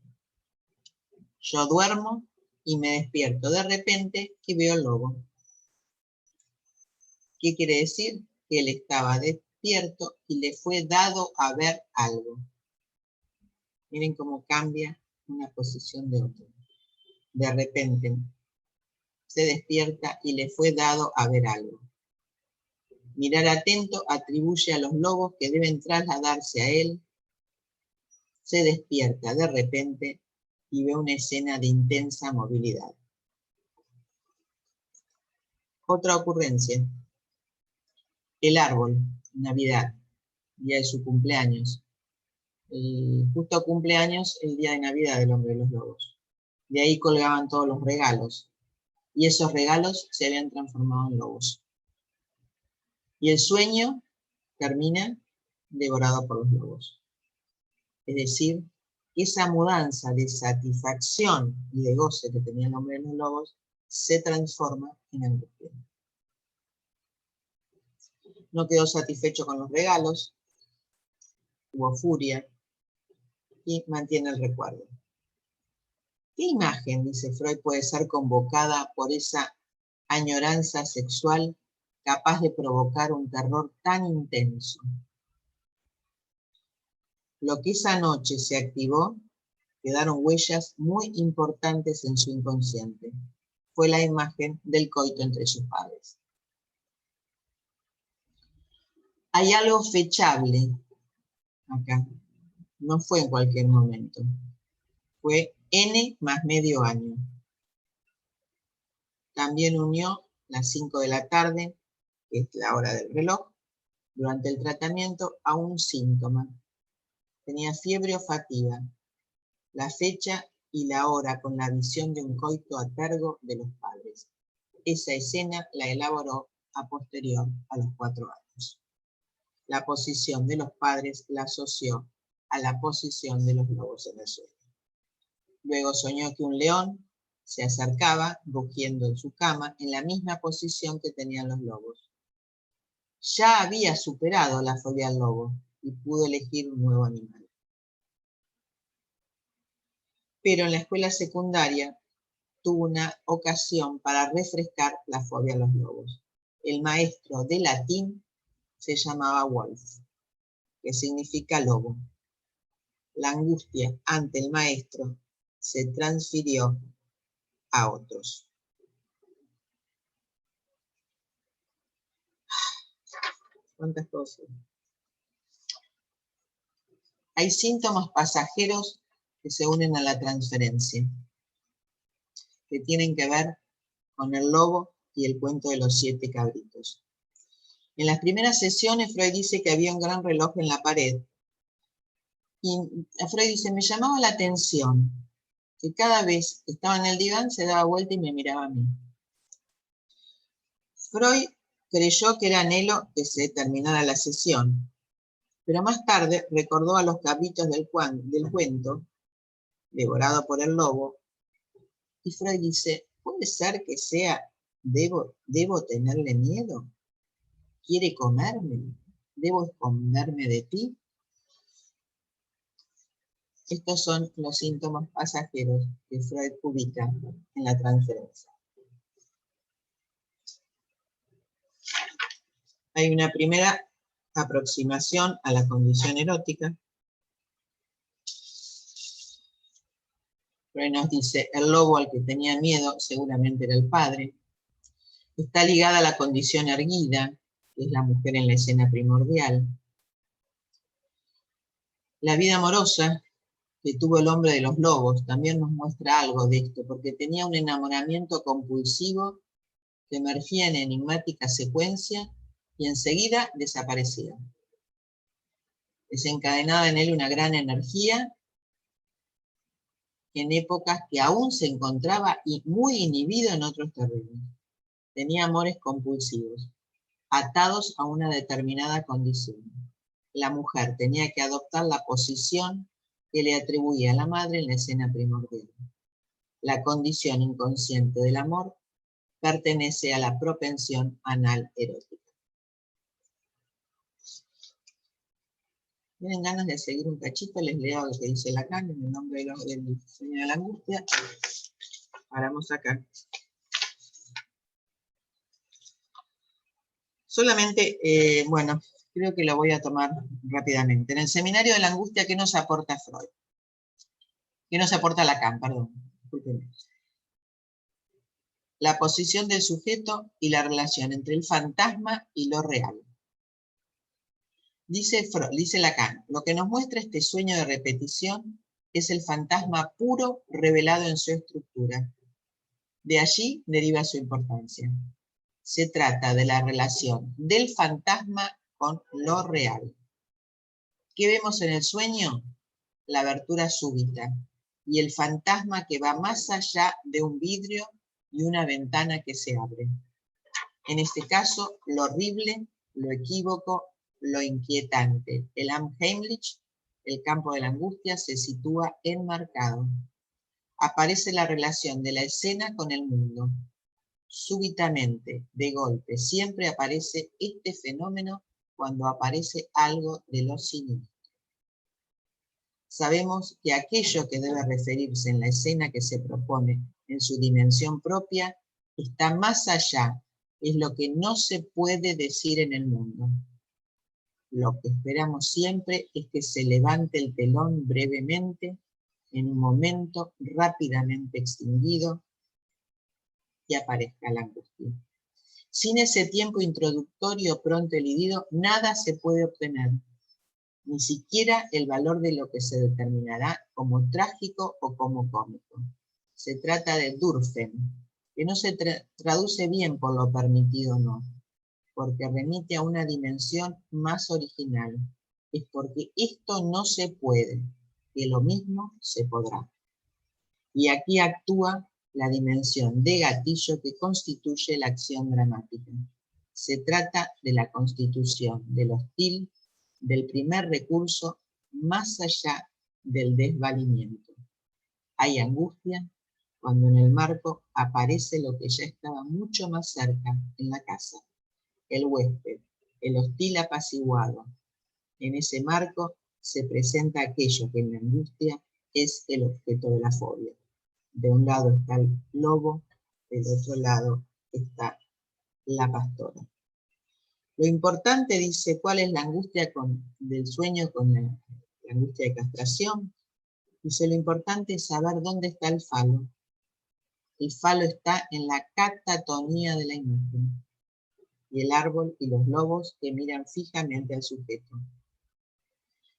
Yo duermo y me despierto de repente y veo el lobo. ¿Qué quiere decir? Que él estaba despierto y le fue dado a ver algo. Miren cómo cambia una posición de otra. De repente se despierta y le fue dado a ver algo. Mirar atento atribuye a los lobos que deben trasladarse a él. Se despierta de repente y ve una escena de intensa movilidad. Otra ocurrencia. El árbol, Navidad, día de su cumpleaños. Justo cumpleaños el día de Navidad del hombre de los lobos. De ahí colgaban todos los regalos. Y esos regalos se habían transformado en lobos. Y el sueño termina devorado por los lobos. Es decir, esa mudanza de satisfacción y de goce que tenía el hombre de los lobos se transforma en angustia. No quedó satisfecho con los regalos, hubo furia y mantiene el recuerdo. ¿Qué imagen, dice Freud, puede ser convocada por esa añoranza sexual capaz de provocar un terror tan intenso? Lo que esa noche se activó, quedaron huellas muy importantes en su inconsciente. Fue la imagen del coito entre sus padres. Hay algo fechable acá. No fue en cualquier momento. Fue N más medio año. También unió las 5 de la tarde, que es la hora del reloj, durante el tratamiento a un síntoma. Tenía fiebre o fatiga. La fecha y la hora con la visión de un coito a cargo de los padres. Esa escena la elaboró a posterior a los 4 años. La posición de los padres la asoció a la posición de los lobos en el sueño. Luego soñó que un león se acercaba, rugiendo en su cama, en la misma posición que tenían los lobos. Ya había superado la fobia al lobo y pudo elegir un nuevo animal. Pero en la escuela secundaria tuvo una ocasión para refrescar la fobia a los lobos. El maestro de latín se llamaba Wolf, que significa lobo. La angustia ante el maestro se transfirió a otros. ¿Cuántas cosas? Hay síntomas pasajeros que se unen a la transferencia, que tienen que ver con el lobo y el cuento de los 7 cabritos. En las primeras sesiones Freud dice que había un gran reloj en la pared. Y Freud dice, me llamaba la atención que cada vez que estaba en el diván se daba vuelta y me miraba a mí. Freud creyó que era anhelo que se terminara la sesión, pero más tarde recordó a los cabritos del cuento, devorado por el lobo, y Freud dice, ¿puede ser que sea, debo tenerle miedo? ¿Quiere comerme? ¿Debo esconderme de ti? Estos son los síntomas pasajeros que Freud ubica en la transferencia. Hay una primera aproximación a la condición erótica. Freud nos dice, el lobo al que tenía miedo seguramente era el padre. Está ligada a la condición erguida, que es la mujer en la escena primordial. La vida amorosa que tuvo el hombre de los lobos, también nos muestra algo de esto, porque tenía un enamoramiento compulsivo que emergía en enigmática secuencia y enseguida desaparecía. Desencadenaba en él una gran energía en épocas que aún se encontraba muy inhibido en otros terrenos. Tenía amores compulsivos, atados a una determinada condición. La mujer tenía que adoptar la posición que le atribuía a la madre en la escena primordial. La condición inconsciente del amor pertenece a la propensión anal erótica. ¿Tienen ganas de seguir un cachito? Les leo lo que dice Lacan en el nombre del sueño de la angustia. Paramos acá. Solamente, bueno, creo que lo voy a tomar rápidamente. En el seminario de la angustia, ¿qué nos aporta Freud? ¿Qué nos aporta Lacan? Perdón, discúlpenme. La posición del sujeto y la relación entre el fantasma y lo real. Dice Lacan, lo que nos muestra este sueño de repetición es el fantasma puro revelado en su estructura. De allí deriva su importancia. Se trata de la relación del fantasma con lo real. ¿Qué vemos en el sueño? La abertura súbita y el fantasma que va más allá de un vidrio y una ventana que se abre. En este caso, lo horrible, lo equívoco, lo inquietante. El Heimlich, el campo de la angustia, se sitúa enmarcado. Aparece la relación de la escena con el mundo. Súbitamente, de golpe, siempre aparece este fenómeno cuando aparece algo de lo siniestro. Sabemos que aquello que debe referirse en la escena que se propone en su dimensión propia está más allá, es lo que no se puede decir en el mundo. Lo que esperamos siempre es que se levante el telón brevemente, en un momento rápidamente extinguido, y aparezca la angustia. Sin ese tiempo introductorio pronto elidido, nada se puede obtener, ni siquiera el valor de lo que se determinará como trágico o como cómico. Se trata de Dürfen, que no se traduce bien por lo permitido o no, porque remite a una dimensión más original. Es porque esto no se puede, que lo mismo se podrá. Y aquí actúa la dimensión de gatillo que constituye la acción dramática. Se trata de la constitución del hostil, del primer recurso, más allá del desvalimiento. Hay angustia cuando en el marco aparece lo que ya estaba mucho más cerca en la casa, el huésped, el hostil apaciguado. En ese marco se presenta aquello que en la angustia es el objeto de la fobia. De un lado está el lobo, del otro lado está la pastora. Lo importante, dice, ¿cuál es la angustia del sueño con la angustia de castración? Dice, lo importante es saber dónde está el falo. El falo está en la catatonía de la imagen, y el árbol y los lobos que miran fijamente al sujeto.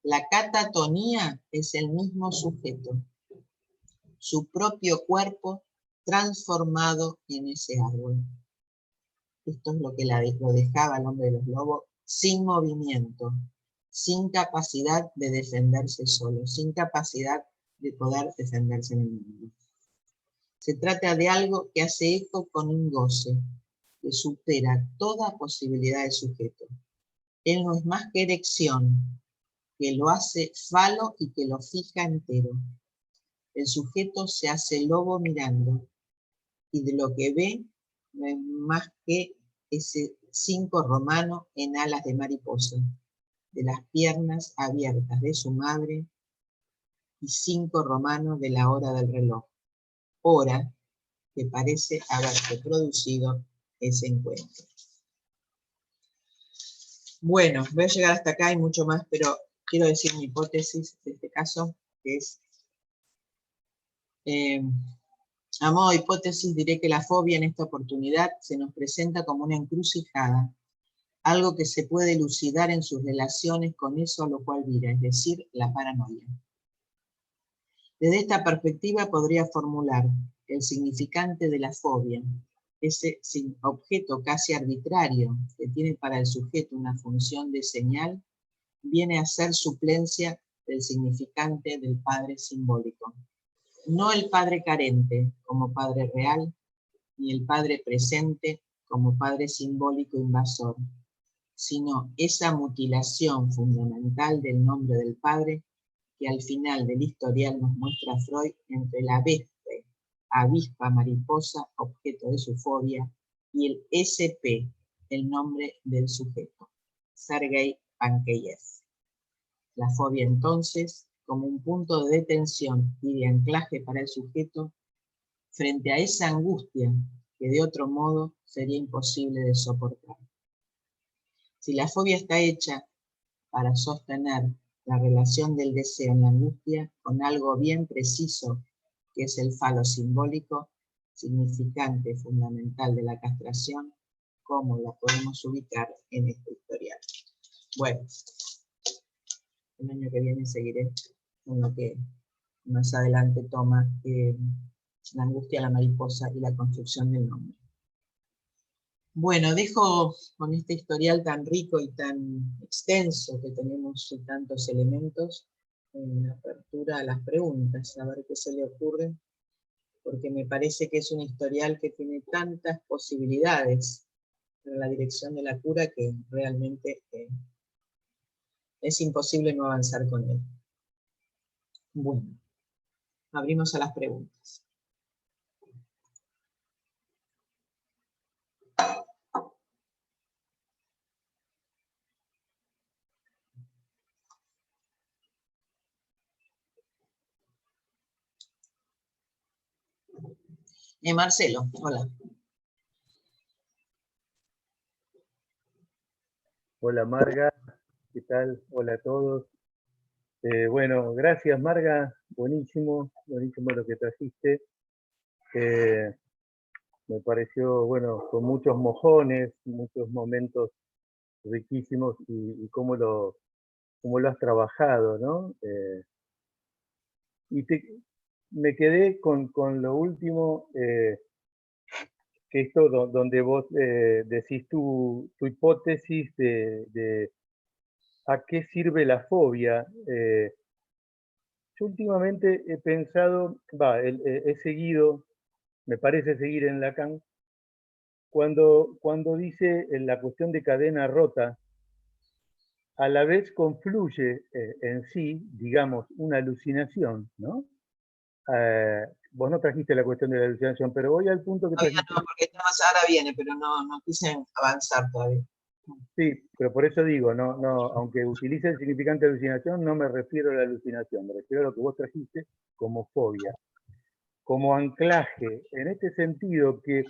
La catatonía es el mismo sujeto, su propio cuerpo transformado en ese árbol. Esto es lo que lo dejaba al hombre de los lobos sin movimiento, sin capacidad de defenderse solo, sin capacidad de poder defenderse en el mundo. Se trata de algo que hace eco con un goce, que supera toda posibilidad de sujeto. Él no es más que erección, que lo hace falo y que lo fija entero. El sujeto se hace lobo mirando, y de lo que ve no es más que ese 5 romano en alas de mariposa, de las piernas abiertas de su madre, y 5 romanos de la hora del reloj, hora que parece haberse producido ese encuentro. Bueno, voy a llegar hasta acá y mucho más, pero quiero decir mi hipótesis de este caso, que es, a modo de hipótesis diré que la fobia en esta oportunidad se nos presenta como una encrucijada, algo que se puede elucidar en sus relaciones con eso a lo cual vira, es decir, la paranoia. Desde esta perspectiva podría formular el significante de la fobia, ese objeto casi arbitrario que tiene para el sujeto una función de señal, viene a ser suplencia del significante del padre simbólico. No el padre carente como padre real, ni el padre presente como padre simbólico invasor, sino esa mutilación fundamental del nombre del padre que al final del historial nos muestra Freud entre la vespe, avispa, mariposa, objeto de su fobia, y el SP, el nombre del sujeto, Sergei Pankeyev. La fobia entonces, como un punto de detención y de anclaje para el sujeto, frente a esa angustia que de otro modo sería imposible de soportar. Si la fobia está hecha para sostener la relación del deseo en la angustia con algo bien preciso, que es el falo simbólico, significante fundamental de la castración, ¿cómo la podemos ubicar en este historial? Bueno, el año que viene seguiré con lo que más adelante toma la angustia, la mariposa y la construcción del nombre. Bueno, dejo con este historial tan rico y tan extenso que tenemos y tantos elementos en apertura a las preguntas, a ver qué se le ocurre, porque me parece que es un historial que tiene tantas posibilidades en la dirección de la cura que realmente es imposible no avanzar con él. Bueno, abrimos a las preguntas. Marcelo, hola. Hola Marga, ¿qué tal? Hola a todos. Bueno, gracias Marga, buenísimo lo que trajiste. Me pareció, bueno, con muchos mojones, muchos momentos riquísimos y cómo lo has trabajado, ¿no? Me quedé con lo último, que esto donde vos decís tu hipótesis de a qué sirve la fobia. Yo últimamente he pensado, he seguido, me parece seguir en Lacan, cuando dice en la cuestión de cadena rota, a la vez confluye en sí, digamos, una alucinación, ¿no? Vos no trajiste la cuestión de la alucinación, pero voy al punto que trajiste. No, porque ahora viene, pero no quise avanzar todavía. Sí, pero por eso digo, no, aunque utilice el significante de alucinación, no me refiero a la alucinación, me refiero a lo que vos trajiste como fobia, como anclaje, en este sentido que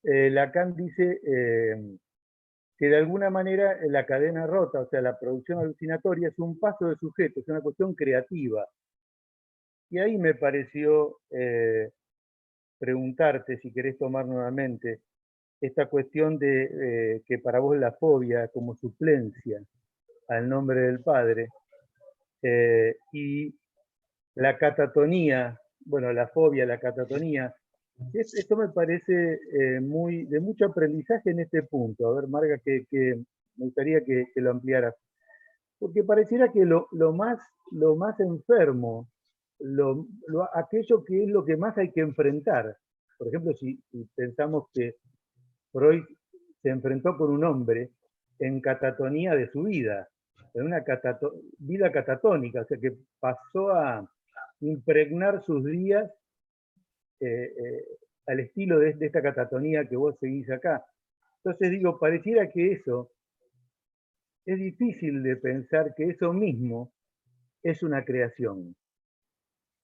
Lacan dice que de alguna manera la cadena rota, o sea, la producción alucinatoria es un paso de sujeto, es una cuestión creativa. Y ahí me pareció preguntarte, si querés tomar nuevamente, esta cuestión de que para vos la fobia como suplencia al nombre del Padre, y la catatonía, bueno, la fobia, la catatonía, esto me parece de mucho aprendizaje en este punto. A ver, Marga, que me gustaría que lo ampliaras. Porque pareciera que lo más enfermo, aquello que es lo que más hay que enfrentar. Por ejemplo, si pensamos que Freud se enfrentó con un hombre en catatonía de su vida, en una vida catatónica, o sea que pasó a impregnar sus días al estilo de esta catatonía que vos seguís acá. Entonces digo, pareciera que eso es difícil de pensar que eso mismo es una creación,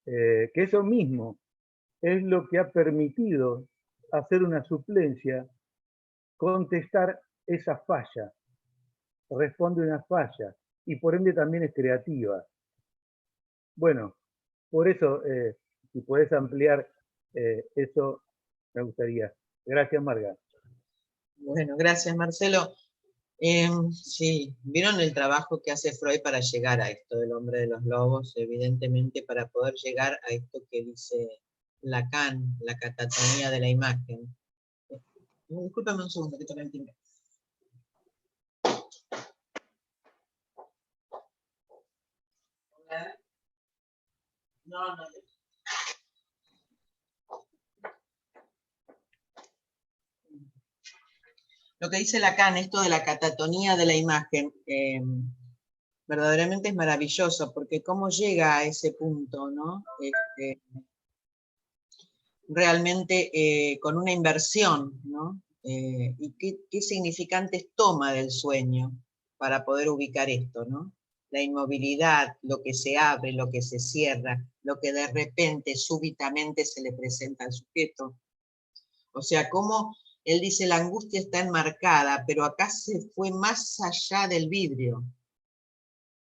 que eso mismo es lo que ha permitido hacer una suplencia, contestar esa falla, responde una falla y por ende también es creativa. Bueno, por eso, si podés ampliar eso, me gustaría. Gracias, Marga. Bueno, gracias, Marcelo. Sí, vieron el trabajo que hace Freud para llegar a esto del hombre de los lobos, evidentemente para poder llegar a esto que dice Lacan, la catatonía de la imagen. Discúlpame un segundo, que toca el timbre. No, no. Lo que dice Lacan, esto de la catatonía de la imagen, verdaderamente es maravilloso, porque cómo llega a ese punto, ¿no? Realmente con una inversión, ¿no? Y qué significantes toma del sueño para poder ubicar esto, ¿no? La inmovilidad, lo que se abre, lo que se cierra, lo que de repente, súbitamente se le presenta al sujeto. O sea, cómo él dice la angustia está enmarcada, pero acá se fue más allá del vidrio.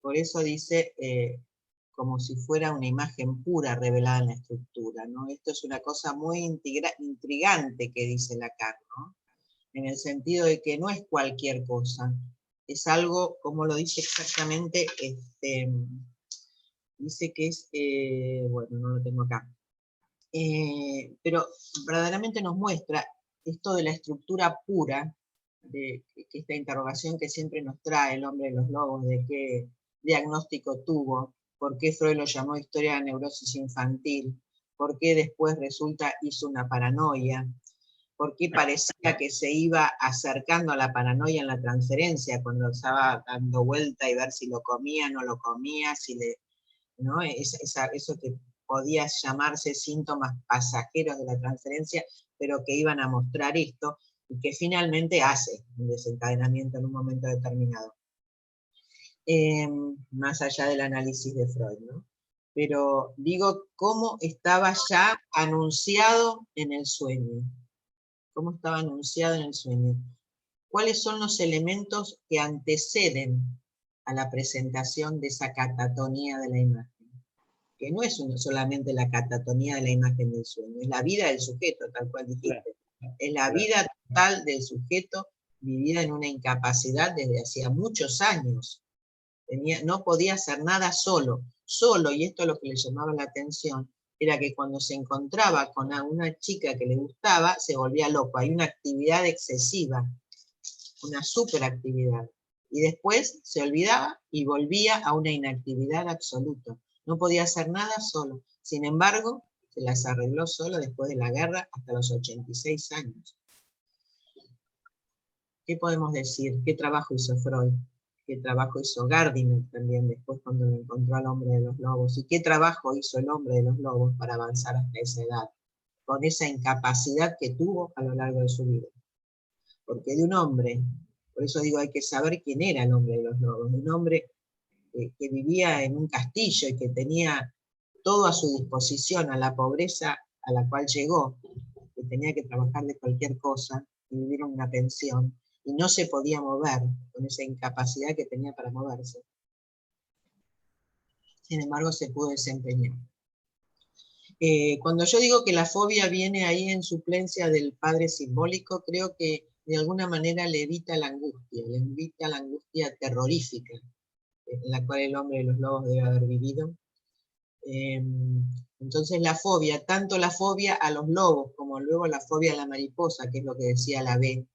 Por eso dice como si fuera una imagen pura revelada en la estructura, ¿no? Esto es una cosa muy intrigante que dice Lacan, ¿no? En el sentido de que no es cualquier cosa, es algo, como lo dice exactamente, dice que es, bueno, no lo tengo acá, pero verdaderamente nos muestra esto de la estructura pura, de esta interrogación que siempre nos trae el hombre de los lobos, de qué diagnóstico tuvo, por qué Freud lo llamó historia de neurosis infantil, por qué después resulta hizo una paranoia, por qué parecía que se iba acercando a la paranoia en la transferencia, cuando estaba dando vuelta y ver si lo comía, no lo comía, si le, ¿no? Eso que podía llamarse síntomas pasajeros de la transferencia, pero que iban a mostrar esto, y que finalmente hace un desencadenamiento en un momento determinado. Más allá del análisis de Freud, ¿no? Pero digo, ¿cómo estaba ya anunciado en el sueño? ¿Cómo estaba anunciado en el sueño? ¿Cuáles son los elementos que anteceden a la presentación de esa catatonía de la imagen? Que no es solamente la catatonía de la imagen del sueño, es la vida del sujeto, tal cual dijiste. Es la vida total del sujeto vivida en una incapacidad desde hacía muchos años. No podía hacer nada solo. Solo, y esto es lo que le llamaba la atención, era que cuando se encontraba con una chica que le gustaba, se volvía loco. Hay una actividad excesiva, una superactividad. Y después se olvidaba y volvía a una inactividad absoluta. No podía hacer nada solo. Sin embargo, se las arregló solo después de la guerra hasta los 86 años. ¿Qué podemos decir? ¿Qué trabajo hizo Freud? ¿Qué trabajo hizo Gardiner también después cuando lo encontró al hombre de los lobos? ¿Y qué trabajo hizo el hombre de los lobos para avanzar hasta esa edad? Con esa incapacidad que tuvo a lo largo de su vida. Porque de un hombre, por eso digo, hay que saber quién era el hombre de los lobos. Un hombre que vivía en un castillo y que tenía todo a su disposición, a la pobreza a la cual llegó, que tenía que trabajar de cualquier cosa y vivir en una pensión, y no se podía mover con esa incapacidad que tenía para moverse. Sin embargo, se pudo desempeñar. Cuando yo digo que la fobia viene ahí en suplencia del padre simbólico, creo que de alguna manera le evita la angustia terrorífica en la cual el hombre de los lobos debe haber vivido. Entonces la fobia, tanto la fobia a los lobos como luego la fobia a la mariposa, que es lo que decía la B,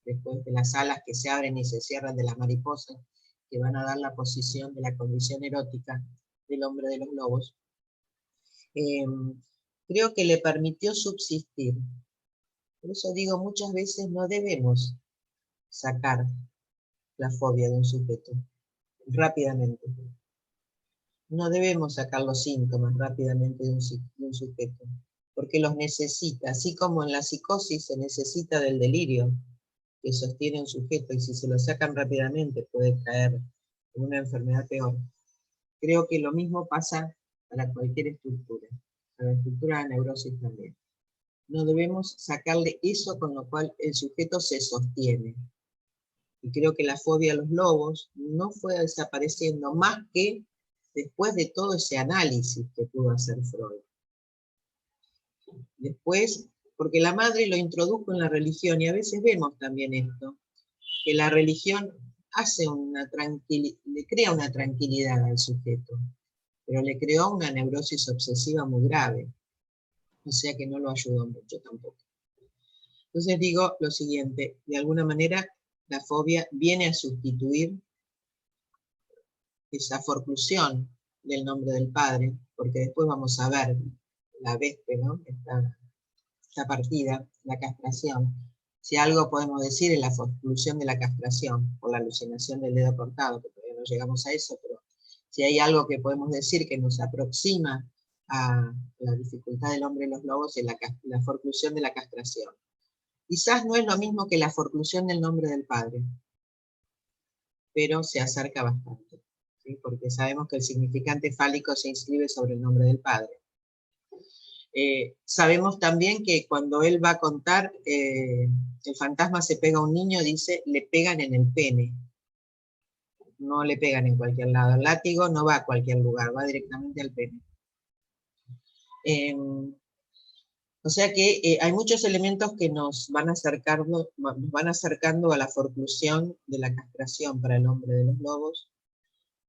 después de las alas que se abren y se cierran de las mariposas, que van a dar la posición de la condición erótica del hombre de los lobos, creo que le permitió subsistir. Por eso digo, muchas veces no debemos sacar la fobia de un sujeto rápidamente. No debemos sacar los síntomas rápidamente de un sujeto, porque los necesita, así como en la psicosis se necesita del delirio que sostiene un sujeto, y si se lo sacan rápidamente puede caer en una enfermedad peor. Creo que lo mismo pasa para cualquier estructura, para la estructura de la neurosis también. No debemos sacarle eso con lo cual el sujeto se sostiene. Y creo que la fobia a los lobos no fue desapareciendo más que después de todo ese análisis que pudo hacer Freud. Después, porque la madre lo introdujo en la religión, y a veces vemos también esto, que la religión le crea una tranquilidad al sujeto, pero le creó una neurosis obsesiva muy grave, o sea que no lo ayudó mucho tampoco. Entonces digo lo siguiente, de alguna manera la fobia viene a sustituir esa forclusión del nombre del padre, porque después vamos a ver la vespe, ¿no? Esta partida, la castración. Si algo podemos decir es la forclusión de la castración, por la alucinación del dedo cortado, que todavía no llegamos a eso, pero si hay algo que podemos decir que nos aproxima a la dificultad del hombre de los lobos, es la forclusión de la castración. Quizás no es lo mismo que la forclusión del nombre del padre, pero se acerca bastante, ¿sí? Porque sabemos que el significante fálico se inscribe sobre el nombre del padre. Sabemos también que cuando él va a contar, el fantasma se pega a un niño, dice, le pegan en el pene. No le pegan en cualquier lado. El látigo no va a cualquier lugar, va directamente al pene. O sea que hay muchos elementos que nos van acercando a la forclusión de la castración para el hombre de los lobos,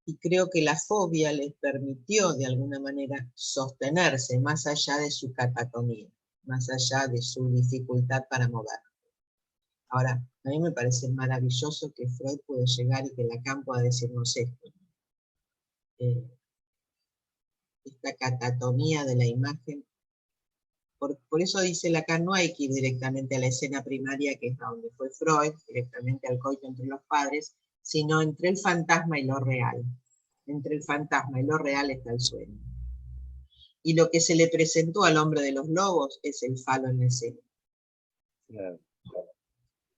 y creo que la fobia les permitió de alguna manera sostenerse más allá de su catatonía, más allá de su dificultad para mover. Ahora, a mí me parece maravilloso que Freud pudo llegar y que Lacan pueda decirnos esto. Esta catatonía de la imagen. Por eso dice Lacan, no hay que ir directamente a la escena primaria, que es a donde fue Freud, directamente al coito entre los padres, sino entre el fantasma y lo real. Entre el fantasma y lo real está el sueño. Y lo que se le presentó al hombre de los lobos es el falo en la escena. Claro.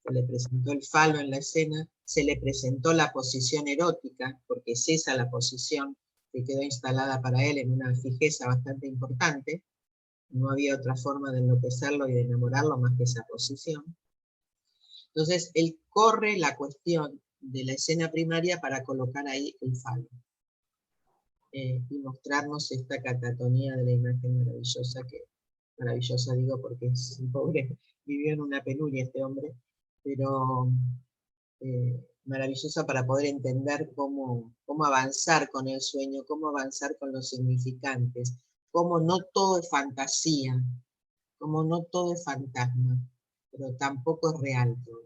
Se le presentó el falo en la escena, se le presentó la posición erótica, porque es esa la posición que quedó instalada para él en una fijeza bastante importante. No había otra forma de enloquecerlo y de enamorarlo más que esa posición. Entonces, él corre la cuestión de la escena primaria para colocar ahí el falo. Y mostrarnos esta catatonía de la imagen maravillosa, maravillosa digo porque es un pobre, vivió en una penuria este hombre, pero maravillosa para poder entender cómo avanzar con el sueño, cómo avanzar con los significantes, cómo no todo es fantasía, como no todo es fantasma, pero tampoco es real todo.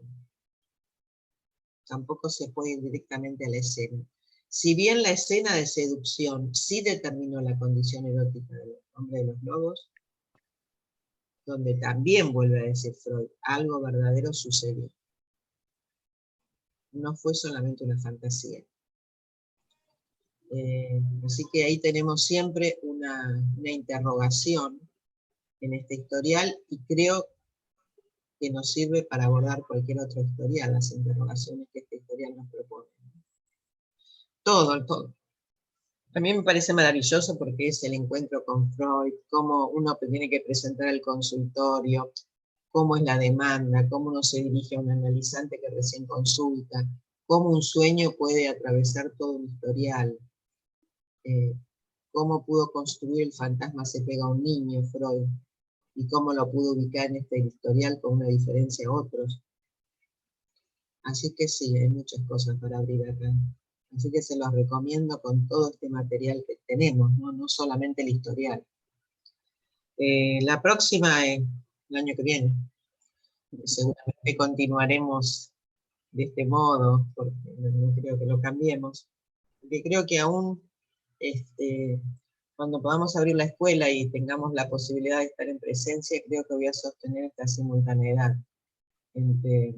Tampoco se puede ir directamente a la escena. Si bien la escena de seducción sí determinó la condición erótica del hombre de los lobos, donde también vuelve a decir Freud, algo verdadero sucedió. No fue solamente una fantasía. Así que ahí tenemos siempre una interrogación en este historial, y creo que nos sirve para abordar cualquier otro historial, las interrogaciones que este historial nos propone. Todo. A mí me parece maravilloso porque es el encuentro con Freud, cómo uno tiene que presentar el consultorio, cómo es la demanda, cómo uno se dirige a un analizante que recién consulta, cómo un sueño puede atravesar todo un historial, cómo pudo construir el fantasma se pega a un niño, Freud, y cómo lo pudo ubicar en este historial con una diferencia a otros. Así que sí, hay muchas cosas para abrir acá. Así que se los recomiendo con todo este material que tenemos, no solamente el historial. La próxima es el año que viene. Seguramente continuaremos de este modo, porque no creo que lo cambiemos. Porque creo que aún cuando podamos abrir la escuela y tengamos la posibilidad de estar en presencia, creo que voy a sostener esta simultaneidad entre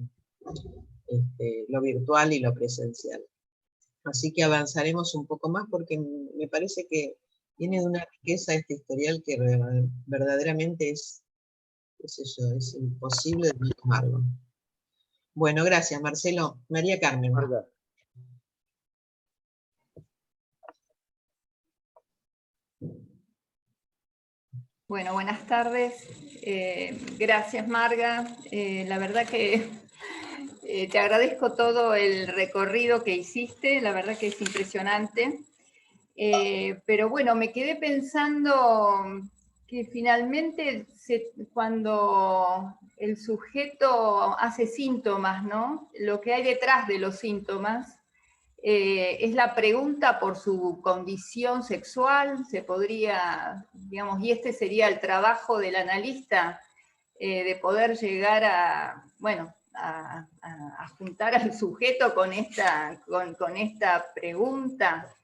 lo virtual y lo presencial. Así que avanzaremos un poco más porque me parece que tiene una riqueza este historial que verdaderamente es, qué sé yo, es imposible de tomarlo. Bueno, gracias Marcelo. María Carmen. Marga. Bueno, buenas tardes. Gracias, Marga. La verdad que te agradezco todo el recorrido que hiciste, la verdad que es impresionante. Pero bueno, me quedé pensando que finalmente cuando el sujeto hace síntomas, ¿no? Lo que hay detrás de los síntomas es la pregunta por su condición sexual, se podría, digamos, y este sería el trabajo del analista, de poder llegar a, bueno, a juntar al sujeto con esta pregunta.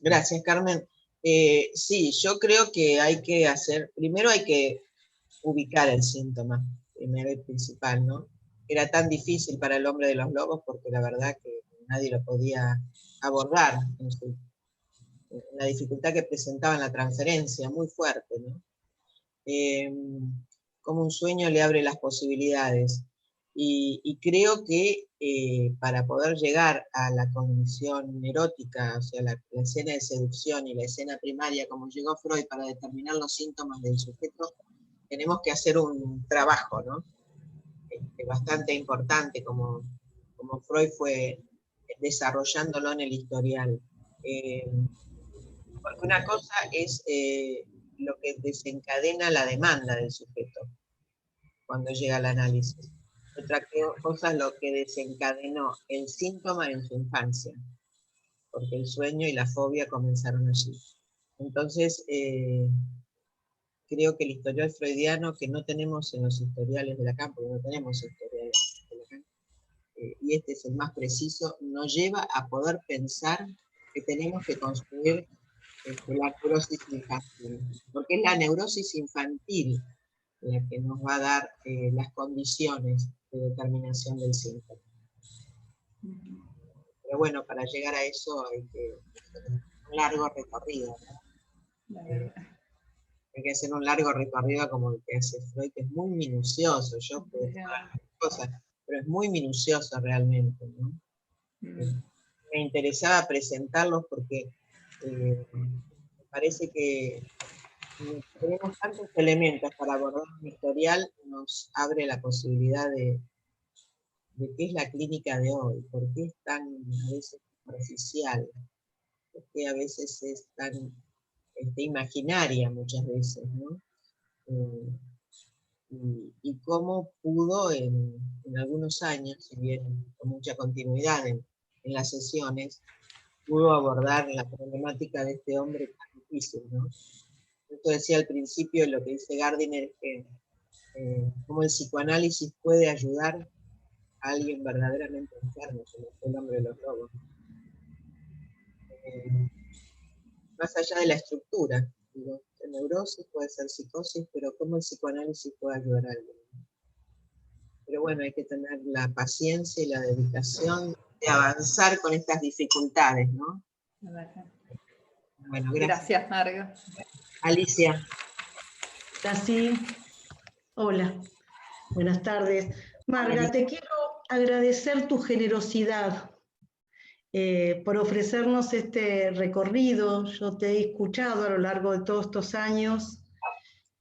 Gracias, Carmen. Sí, yo creo que hay que hacer, primero hay que ubicar el síntoma, primero y principal, ¿no? Era tan difícil para el hombre de los lobos porque la verdad que nadie lo podía abordar en la dificultad que presentaba en la transferencia, muy fuerte, ¿no? Como un sueño le abre las posibilidades. Y creo que para poder llegar a la condición erótica, o sea, la escena de seducción y la escena primaria, como llegó Freud para determinar los síntomas del sujeto, tenemos que hacer un trabajo, ¿no? Bastante importante, como Freud fue desarrollándolo en el historial. Porque una cosa es lo que desencadena la demanda del sujeto cuando llega al análisis. Otra cosa es lo que desencadenó el síntoma en su infancia, porque el sueño y la fobia comenzaron allí. Entonces, creo que el historial freudiano, que no tenemos en los historiales de Lacan, porque no tenemos historiales de Lacan, y este es el más preciso, nos lleva a poder pensar que tenemos que construir la neurosis infantil, porque es la neurosis infantil la que nos va a dar las condiciones de determinación del síntoma. Pero bueno, para llegar a eso hay que hacer un largo recorrido, ¿no? Hay que hacer un largo recorrido como el que hace Freud, que es muy minucioso. Yo puedo hablar de cosas, pero es muy minucioso realmente, ¿no? Me interesaba presentarlos porque me parece que tenemos tantos elementos para abordar un historial, nos abre la posibilidad de qué es la clínica de hoy, por qué es tan a veces superficial, por qué a veces es tan imaginaria muchas veces, ¿no? Y cómo pudo en algunos años, si bien con mucha continuidad en las sesiones, pudo abordar la problemática de este hombre tan difícil, ¿no? Esto decía al principio, lo que dice Gardiner es que cómo el psicoanálisis puede ayudar a alguien verdaderamente enfermo, como fue el hombre de los lobos. Más allá de la estructura, digo, neurosis puede ser psicosis, pero cómo el psicoanálisis puede ayudar a alguien. Pero bueno, hay que tener la paciencia y la dedicación de avanzar con estas dificultades, ¿no? Bueno, gracias, Marga. Alicia. Así. Hola, buenas tardes. Marga, te quiero agradecer tu generosidad por ofrecernos este recorrido. Yo te he escuchado a lo largo de todos estos años,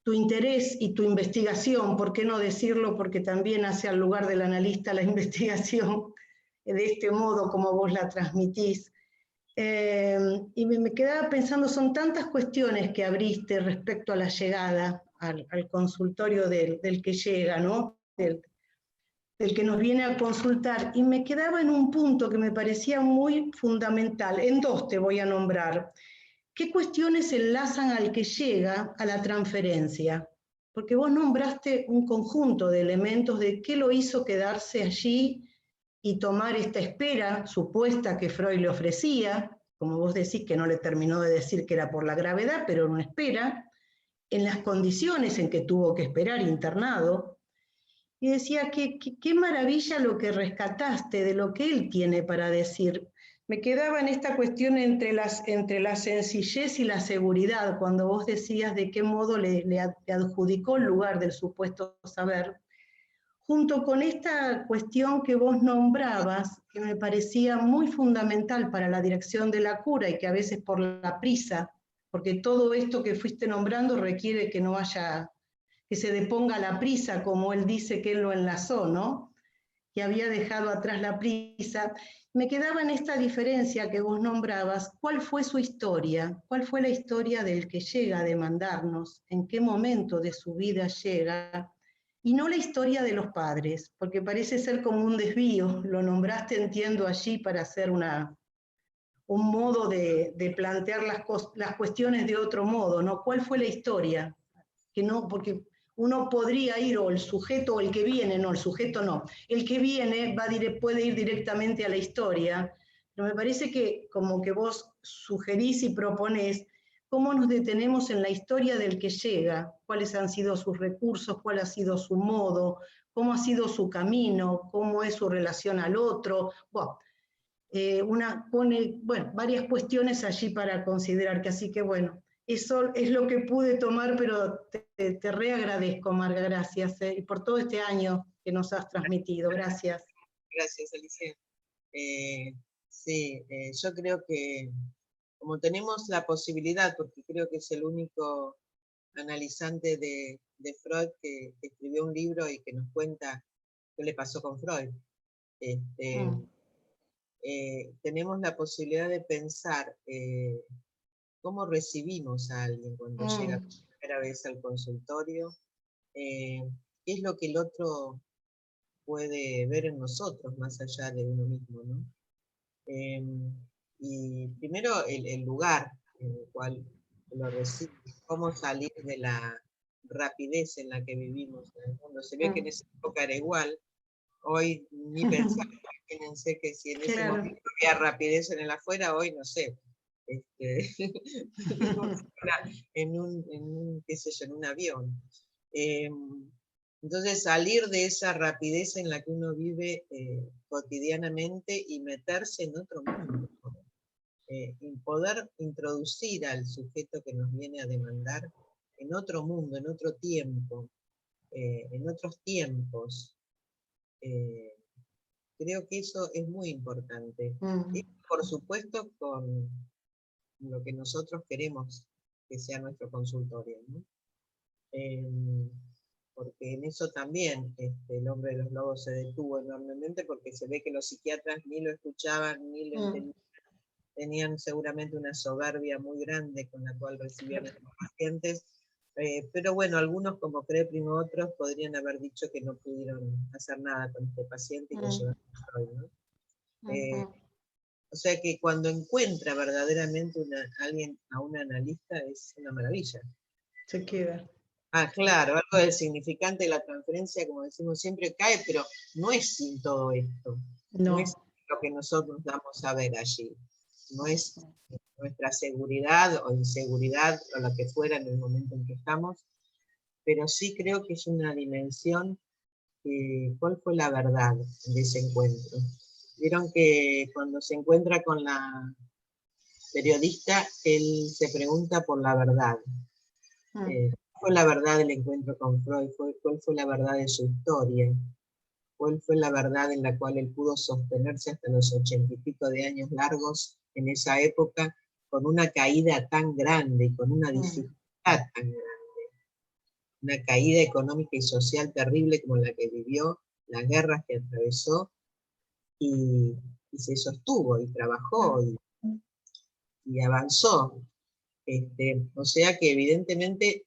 tu interés y tu investigación, ¿por qué no decirlo? Porque también hace al lugar del analista la investigación de este modo como vos la transmitís. Y me quedaba pensando, son tantas cuestiones que abriste respecto a la llegada al consultorio del que llega, ¿no? Del que nos viene a consultar, y me quedaba en un punto que me parecía muy fundamental. En dos te voy a nombrar. ¿Qué cuestiones enlazan al que llega a la transferencia? Porque vos nombraste un conjunto de elementos de qué lo hizo quedarse allí y tomar esta espera supuesta que Freud le ofrecía, como vos decís que no le terminó de decir que era por la gravedad, pero era una espera, en las condiciones en que tuvo que esperar internado. Y decía, qué maravilla lo que rescataste de lo que él tiene para decir. Me quedaba en esta cuestión entre la sencillez y la seguridad, cuando vos decías de qué modo le adjudicó el lugar del supuesto saber, junto con esta cuestión que vos nombrabas, que me parecía muy fundamental para la dirección de la cura y que a veces por la prisa, porque todo esto que fuiste nombrando requiere que no haya, que se deponga la prisa, como él dice que él lo enlazó, ¿no? que había dejado atrás la prisa. Me quedaba en esta diferencia que vos nombrabas. ¿Cuál fue su historia? ¿Cuál fue la historia del que llega a demandarnos? ¿En qué momento de su vida llega? Y no la historia de los padres, porque parece ser como un desvío. Lo nombraste, entiendo, allí para hacer un modo de plantear las cuestiones de otro modo, ¿no? ¿Cuál fue la historia? Que no, porque uno podría ir, o el sujeto, o el que viene, no, el sujeto no, el que viene puede ir directamente a la historia, pero me parece que como que vos sugerís y proponés, cómo nos detenemos en la historia del que llega, cuáles han sido sus recursos, cuál ha sido su modo, cómo ha sido su camino, cómo es su relación al otro. Bueno, pone, bueno, varias cuestiones allí para considerar, que así que bueno, eso es lo que pude tomar, pero te reagradezco, Marga, gracias, y por todo este año que nos has transmitido, gracias. Gracias, Alicia. Sí, yo creo que como tenemos la posibilidad, porque creo que es el único analizante de Freud que escribió un libro y que nos cuenta qué le pasó con Freud. Tenemos la posibilidad de pensar cómo recibimos a alguien cuando llega por primera vez al consultorio, qué es lo que el otro puede ver en nosotros más allá de uno mismo, ¿no? Y primero el lugar en el cual lo recibe, cómo salir de la rapidez en la que vivimos en el mundo. Se ve que en esa época era igual, hoy ni pensar, imagínense que si en ese momento había rapidez en el afuera, hoy no sé, qué sé yo, en un avión. Entonces salir de esa rapidez en la que uno vive cotidianamente y meterse en otro mundo, y poder introducir al sujeto que nos viene a demandar en otro mundo, en otro tiempo, en otros tiempos. Creo que eso es muy importante. Y por supuesto con lo que nosotros queremos que sea nuestro consultorio, ¿no? Porque en eso también el hombre de los lobos se detuvo enormemente, porque se ve que los psiquiatras ni lo escuchaban, ni lo entendían. Tenían seguramente una soberbia muy grande con la cual recibían a los pacientes, pero bueno, algunos, como cree Primo, otros podrían haber dicho que no pudieron hacer nada con este paciente y lo llevaron a Freud, ¿no? O sea que cuando encuentra verdaderamente alguien a un analista es una maravilla. Se queda. Ah, claro, algo del significante de la transferencia, como decimos siempre, cae, pero no es sin todo esto. No es lo que nosotros damos a ver allí. No es nuestra seguridad o inseguridad o lo que fuera en el momento en que estamos, pero sí creo que es una dimensión. ¿Cuál fue la verdad de ese encuentro? Vieron que cuando se encuentra con la periodista, él se pregunta por la verdad. ¿Cuál fue la verdad del encuentro con Freud? ¿Cuál fue la verdad de su historia? ¿Cuál fue la verdad en la cual él pudo sostenerse hasta los 80 y pico de años largos en esa época, con una caída tan grande y con una dificultad tan grande? Una caída económica y social terrible como la que vivió, las guerras que atravesó, y se sostuvo, y trabajó, y avanzó. O sea que evidentemente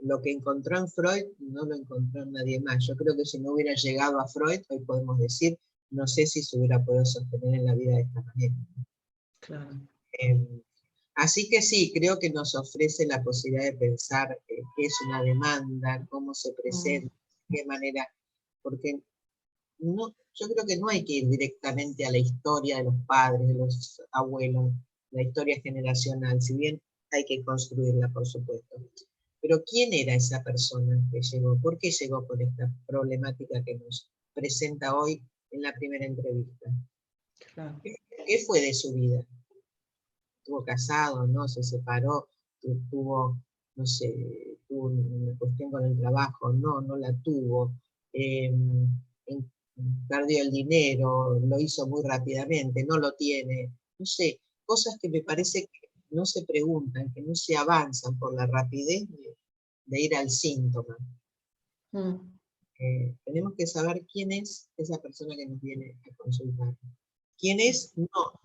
lo que encontró en Freud no lo encontró en nadie más. Yo creo que si no hubiera llegado a Freud, hoy podemos decir, no sé si se hubiera podido sostener en la vida de esta manera. Claro. Así que sí, creo que nos ofrece la posibilidad de pensar qué es una demanda, cómo se presenta, de qué manera, porque no, yo creo que no hay que ir directamente a la historia de los padres, de los abuelos, la historia generacional, si bien hay que construirla, por supuesto. Pero ¿quién era esa persona que llegó? ¿Por qué llegó con esta problemática que nos presenta hoy en la primera entrevista? Claro. ¿Qué fue de su vida? ¿Estuvo casado, no? ¿Se separó? ¿Tuvo, no sé, tuvo una cuestión con el trabajo? No, no la tuvo. Perdió el dinero, lo hizo muy rápidamente, no lo tiene. No sé, cosas que me parece que no se preguntan, que no se avanzan por la rapidez de ir al síntoma. tenemos que saber quién es esa persona que nos viene a consultar. ¿Quién es? No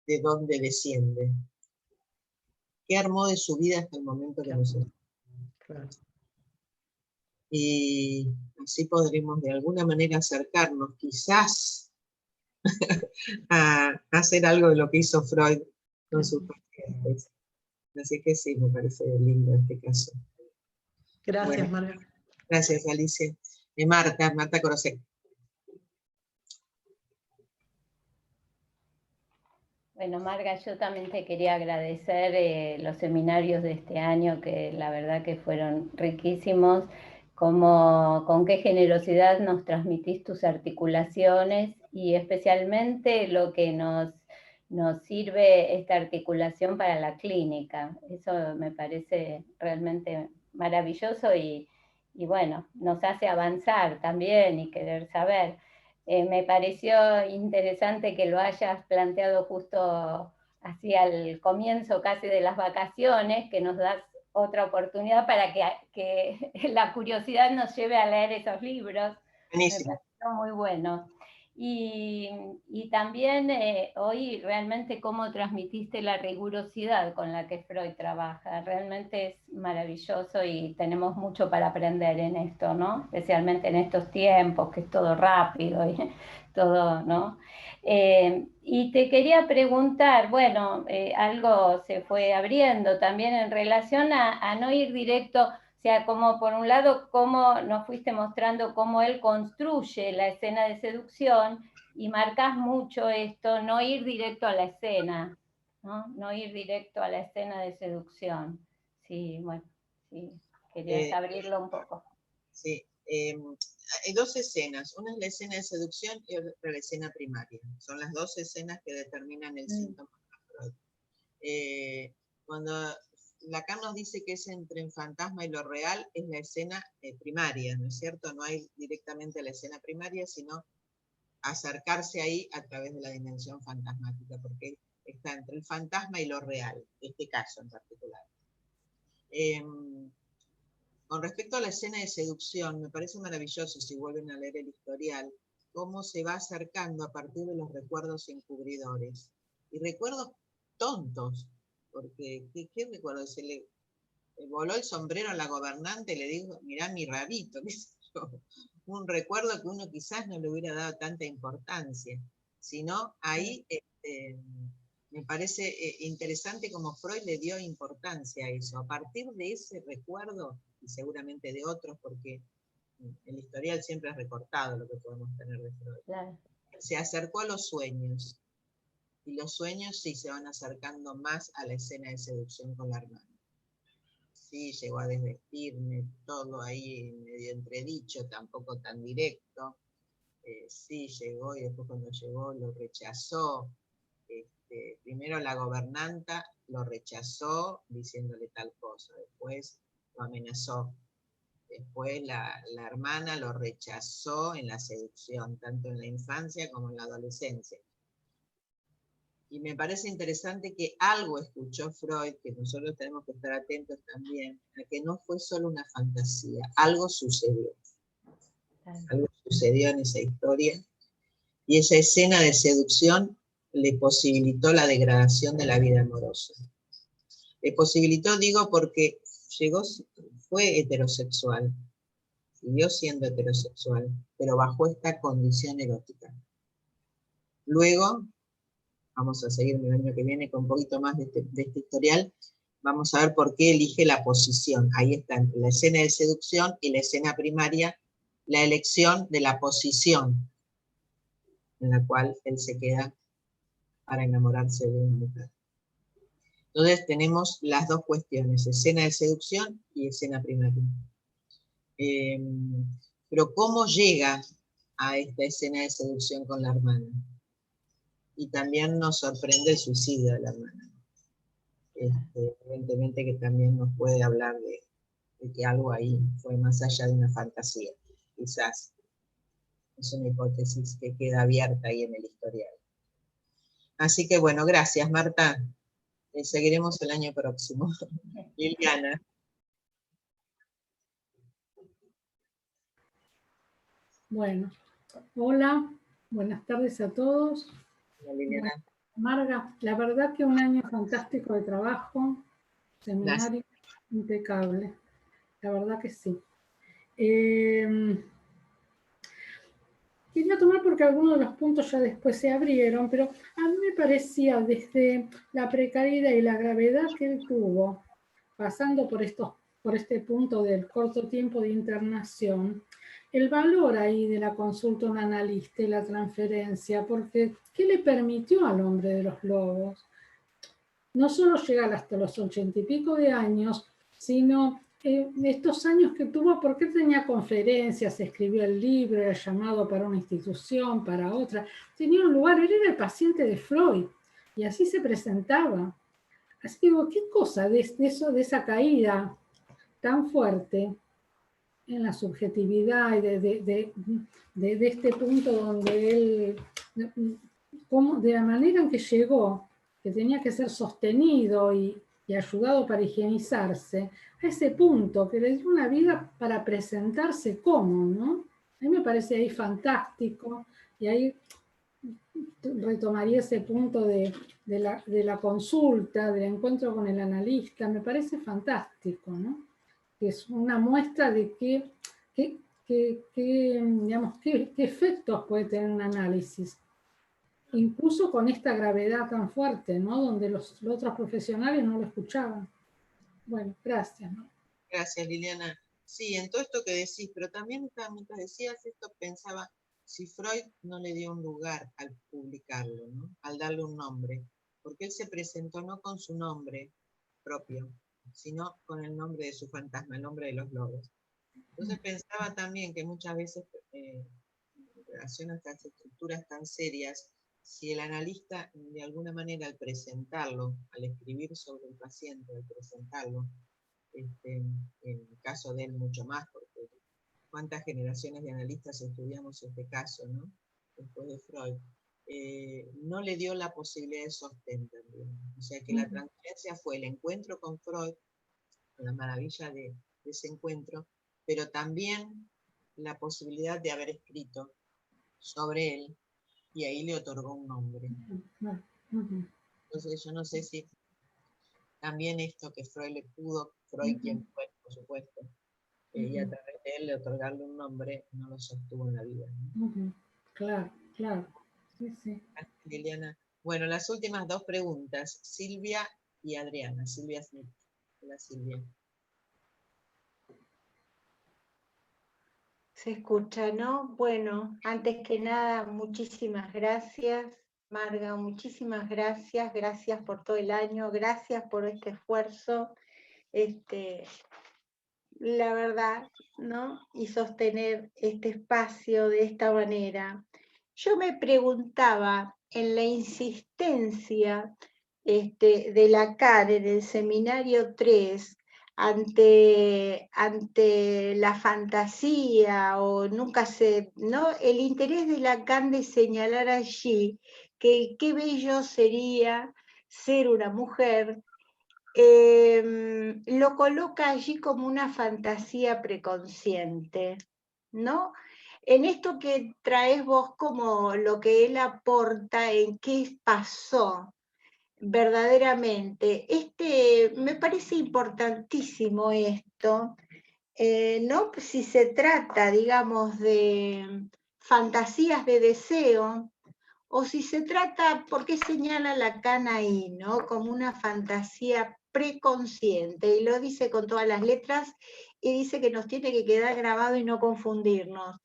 de dónde desciende. ¿Qué armó de su vida hasta el momento que nos está? Claro. Y así podremos de alguna manera acercarnos, quizás, a hacer algo de lo que hizo Freud con sus pacientes. Así que sí, me parece lindo este caso. Gracias, Bueno, Marga. gracias, Alicia. Marta Corosek. Bueno, Marga, yo también te quería agradecer los seminarios de este año, que la verdad que fueron riquísimos, con qué generosidad nos transmitís tus articulaciones y especialmente lo que nos sirve esta articulación para la clínica. Eso me parece realmente maravilloso y bueno, nos hace avanzar también y querer saber. Me pareció interesante que lo hayas planteado justo así al comienzo casi de las vacaciones, que nos das otra oportunidad para que la curiosidad nos lleve a leer esos libros. Buenísimo. Me pareció muy bueno. Y también hoy realmente cómo transmitiste la rigurosidad con la que Freud trabaja. Realmente es maravilloso y tenemos mucho para aprender en esto, ¿no? Especialmente en estos tiempos, que es todo rápido y todo, ¿no? Y te quería preguntar, bueno, algo se fue abriendo también en relación a no ir directo. O sea, como por un lado, cómo nos fuiste mostrando cómo él construye la escena de seducción y marcas mucho esto, no ir directo a la escena, ¿no? No ir directo a la escena de seducción. Sí, bueno, sí, querías abrirlo un poco. Sí, hay dos escenas, una es la escena de seducción y otra la escena primaria. Son las dos escenas que determinan el síntoma de Freud. Cuando Lacan nos dice que es entre el fantasma y lo real, es la escena primaria, ¿no es cierto? No hay directamente la escena primaria, sino acercarse ahí a través de la dimensión fantasmática, porque está entre el fantasma y lo real, este caso en particular. Con respecto a la escena de seducción, me parece maravilloso, si vuelven a leer el historial, cómo se va acercando a partir de los recuerdos encubridores. Y recuerdos tontos, porque ¿qué recuerdo? Se le voló el sombrero a la gobernante y le dijo, mirá mi rabito, qué sé yo. Un recuerdo que uno quizás no le hubiera dado tanta importancia, sino ahí me parece interesante cómo Freud le dio importancia a eso. A partir de ese recuerdo, y seguramente de otros, porque el historial siempre es recortado lo que podemos tener de Freud, Claro. Se acercó a los sueños, y los sueños sí se van acercando más a la escena de seducción con la hermana. Sí, llegó a desvestirme, todo ahí medio entredicho, tampoco tan directo. Sí, llegó, y después cuando llegó lo rechazó. Primero la gobernanta lo rechazó diciéndole tal cosa, después lo amenazó, después la hermana lo rechazó en la seducción, tanto en la infancia como en la adolescencia. Y me parece interesante que algo escuchó Freud, que nosotros tenemos que estar atentos también, a que no fue solo una fantasía, algo sucedió. Algo sucedió en esa historia, y esa escena de seducción le posibilitó la degradación de la vida amorosa. Le posibilitó, digo, porque fue heterosexual, siguió siendo heterosexual, pero bajo esta condición erótica. Luego, vamos a seguir el año que viene con un poquito más de este historial, vamos a ver por qué elige la posición. Ahí está, entre la escena de seducción y la escena primaria, la elección de la posición en la cual él se queda para enamorarse de una mujer. Entonces tenemos las dos cuestiones, escena de seducción y escena primaria. Pero ¿cómo llega a esta escena de seducción con la hermana? Y también nos sorprende el suicidio de la hermana. Evidentemente que también nos puede hablar de que algo ahí fue más allá de una fantasía, quizás. Es una hipótesis que queda abierta ahí en el historial. Así que bueno, gracias Marta. Seguiremos el año próximo. Liliana. Bueno, hola, buenas tardes a todos. Hola, Liliana. Bueno, Marga, la verdad que un año fantástico de trabajo, seminario impecable, la verdad que sí. Quería tomar porque algunos de los puntos ya después se abrieron, pero a mí me parecía desde la precariedad y la gravedad que él tuvo, pasando por este punto del corto tiempo de internación, el valor ahí de la consulta a un analista y la transferencia, porque ¿qué le permitió al hombre de los lobos? No solo llegar hasta los 80 y pico de años, sino estos años que tuvo, porque él tenía conferencias, escribió el libro, era llamado para una institución, para otra, tenía un lugar, él era el paciente de Freud, y así se presentaba. Así que digo, ¿qué cosa de esa caída tan fuerte en la subjetividad y de este punto donde él, de la manera en que llegó, que tenía que ser sostenido y ayudado para higienizarse, a ese punto que le dio una vida para presentarse como, ¿no? A mí me parece ahí fantástico, y ahí retomaría ese punto de la consulta, del encuentro con el analista, me parece fantástico, ¿no? Que es una muestra de qué efectos puede tener un análisis, incluso con esta gravedad tan fuerte, ¿no? Donde los otros profesionales no lo escuchaban. Bueno, gracias, ¿no? Gracias, Liliana. Sí, en todo esto que decís, pero también mientras decías esto pensaba, si Freud no le dio un lugar al publicarlo, ¿no? Al darle un nombre, porque él se presentó no con su nombre propio, sino con el nombre de su fantasma, el nombre de los lobos. Entonces pensaba también que muchas veces, en relación a estas estructuras tan serias, si el analista de alguna manera al presentarlo, al escribir sobre el paciente, al presentarlo, en el caso de él mucho más, porque cuántas generaciones de analistas estudiamos este caso, ¿no? Después de Freud, no le dio la posibilidad de sostén también. O sea que la transferencia fue el encuentro con Freud, la maravilla de ese encuentro, pero también la posibilidad de haber escrito sobre él, y ahí le otorgó un nombre. Entonces yo no sé si también esto que Freud le pudo, Freud quien fue, por supuesto, y a través de él le otorgarle un nombre, no lo sostuvo en la vida, ¿no? Claro, claro. Sí, sí. Liliana. Bueno, las últimas dos preguntas, Silvia y Adriana. Silvia Smith. Hola, Silvia. Se escucha, ¿no? Bueno, antes que nada, muchísimas gracias, Marga, muchísimas gracias, gracias por todo el año, gracias por este esfuerzo, la verdad, ¿no? Y sostener este espacio de esta manera. Yo me preguntaba en la insistencia de Lacan en el seminario 3, ante la fantasía o nunca se, ¿no? El interés de Lacan de señalar allí que qué bello sería ser una mujer, lo coloca allí como una fantasía preconsciente, ¿no? En esto que traes vos como lo que él aporta en qué pasó verdaderamente. Me parece importantísimo esto, ¿no? Si se trata, digamos, de fantasías de deseo, o si se trata, ¿por qué señala Lacan ahí, ¿no? Como una fantasía preconsciente, y lo dice con todas las letras, y dice que nos tiene que quedar grabado y no confundirnos.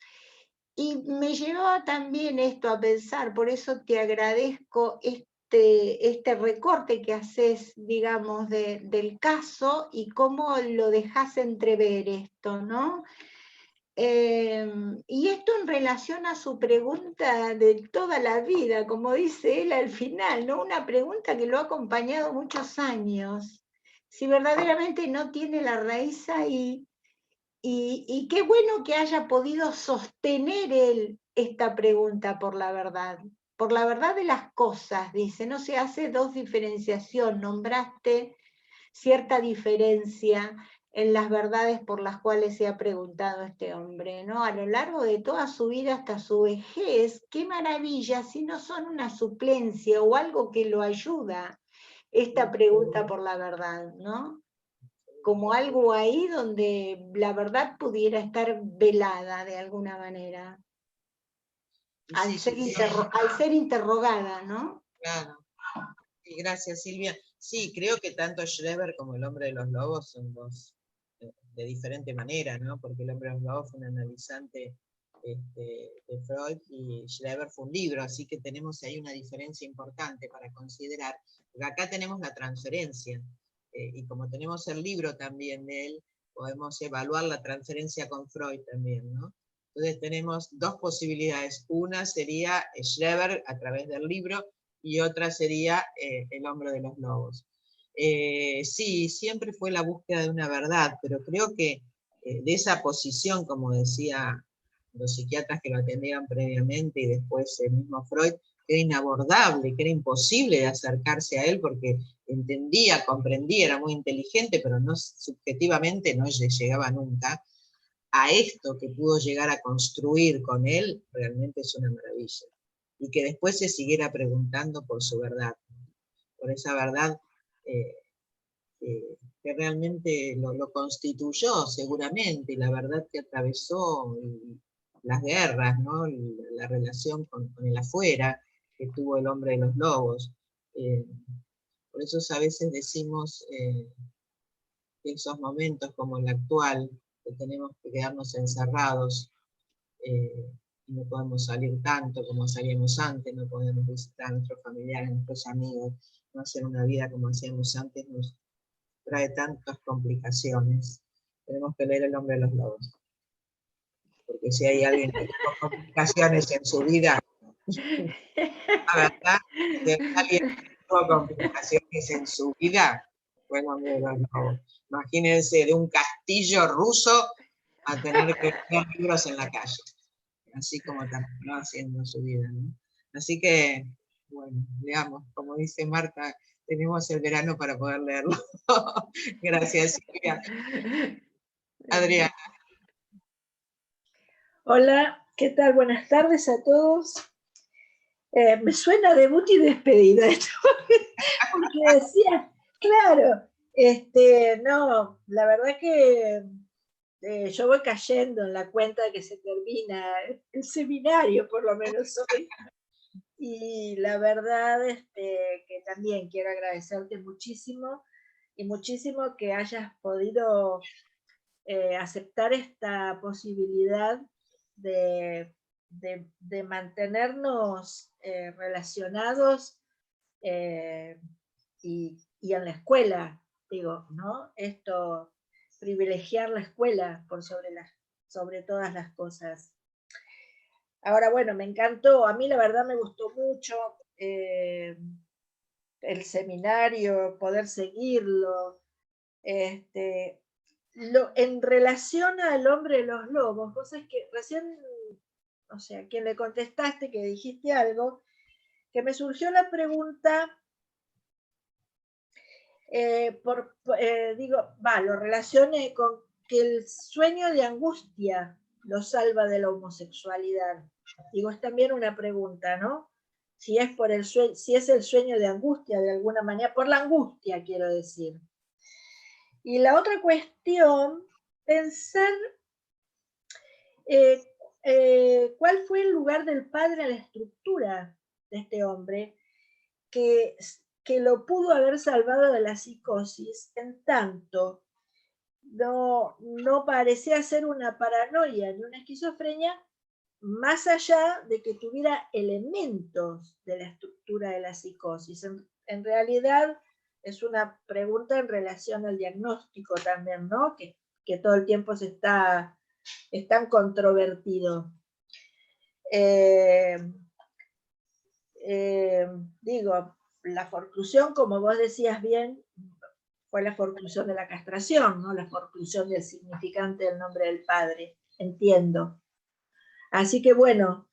Y me llevaba también esto a pensar, por eso te agradezco este recorte que haces, digamos, del caso y cómo lo dejas entrever esto, ¿no? Y esto en relación a su pregunta de toda la vida, como dice él al final, ¿no? Una pregunta que lo ha acompañado muchos años. Si verdaderamente no tiene la raíz ahí, y qué bueno que haya podido sostener él esta pregunta por la verdad de las cosas, dice, no se hace dos diferenciación, nombraste cierta diferencia en las verdades por las cuales se ha preguntado este hombre, ¿no? A lo largo de toda su vida hasta su vejez, qué maravilla si no son una suplencia o algo que lo ayuda, esta pregunta por la verdad, ¿no? Como algo ahí donde la verdad pudiera estar velada de alguna manera, al ser interrogada, ¿no? Claro. Sí, gracias, Silvia. Sí, creo que tanto Schreber como El hombre de los lobos son dos de diferente manera, ¿no? Porque El hombre de los lobos fue un analizante de Freud y Schreber fue un libro, así que tenemos ahí una diferencia importante para considerar. Porque acá tenemos la transferencia, y como tenemos el libro también de él, podemos evaluar la transferencia con Freud también, ¿no? Entonces tenemos dos posibilidades. Una sería Schreber a través del libro, y otra sería El hombre de los lobos. Sí, siempre fue la búsqueda de una verdad, pero creo que de esa posición, como decía los psiquiatras que lo atendían previamente y después el mismo Freud, que era inabordable, que era imposible de acercarse a él porque entendía, comprendía, era muy inteligente, pero no, subjetivamente no llegaba nunca. A esto que pudo llegar a construir con él, realmente es una maravilla. Y que después se siguiera preguntando por su verdad, por esa verdad que realmente lo constituyó seguramente, la verdad que atravesó las guerras, ¿no? La relación con el afuera que tuvo el hombre de los lobos. Por eso a veces decimos que esos momentos como el actual, que tenemos que quedarnos encerrados, y no podemos salir tanto como salíamos antes, no podemos visitar a nuestros familiares, a nuestros amigos, no hacer una vida como hacíamos antes, nos trae tantas complicaciones. Tenemos que leer El hombre de los lobos. Porque si hay alguien que tuvo complicaciones en su vida, la verdad, si hay alguien que tuvo complicaciones en su vida, fue El hombre de los lobos. Imagínense de un castillo ruso a tener que leer libros en la calle. Así como terminó haciendo su vida, ¿no? Así que, bueno, leamos, como dice Marta, tenemos el verano para poder leerlo. Gracias, Silvia. Adriana. Hola, ¿qué tal? Buenas tardes a todos. Me suena debut y despedida esto, porque decía, claro, no, la verdad que yo voy cayendo en la cuenta de que se termina el seminario, por lo menos hoy, y la verdad que también quiero agradecerte muchísimo, y muchísimo que hayas podido aceptar esta posibilidad de mantenernos relacionados y en la escuela, digo, ¿no? Esto, privilegiar la escuela por sobre todas las cosas. Ahora, bueno, me encantó, a mí la verdad me gustó mucho el seminario, poder seguirlo, en relación al hombre de los lobos, vos sabés que recién, o sea, quien le contestaste, que dijiste algo, que me surgió la pregunta, lo relacioné con que el sueño de angustia lo salva de la homosexualidad. Digo, es también una pregunta, ¿no? Si es el sueño de angustia de alguna manera, por la angustia quiero decir. Y la otra cuestión, pensar cuál fue el lugar del padre en la estructura de este hombre, que lo pudo haber salvado de la psicosis, en tanto no parecía ser una paranoia ni una esquizofrenia, más allá de que tuviera elementos de la estructura de la psicosis. En realidad es una pregunta en relación al diagnóstico también, ¿no? Que todo el tiempo es tan controvertido. Digo, la forclusión, como vos decías bien, fue la forclusión de la castración, ¿no? La forclusión del significante del nombre del padre, entiendo. Así que bueno,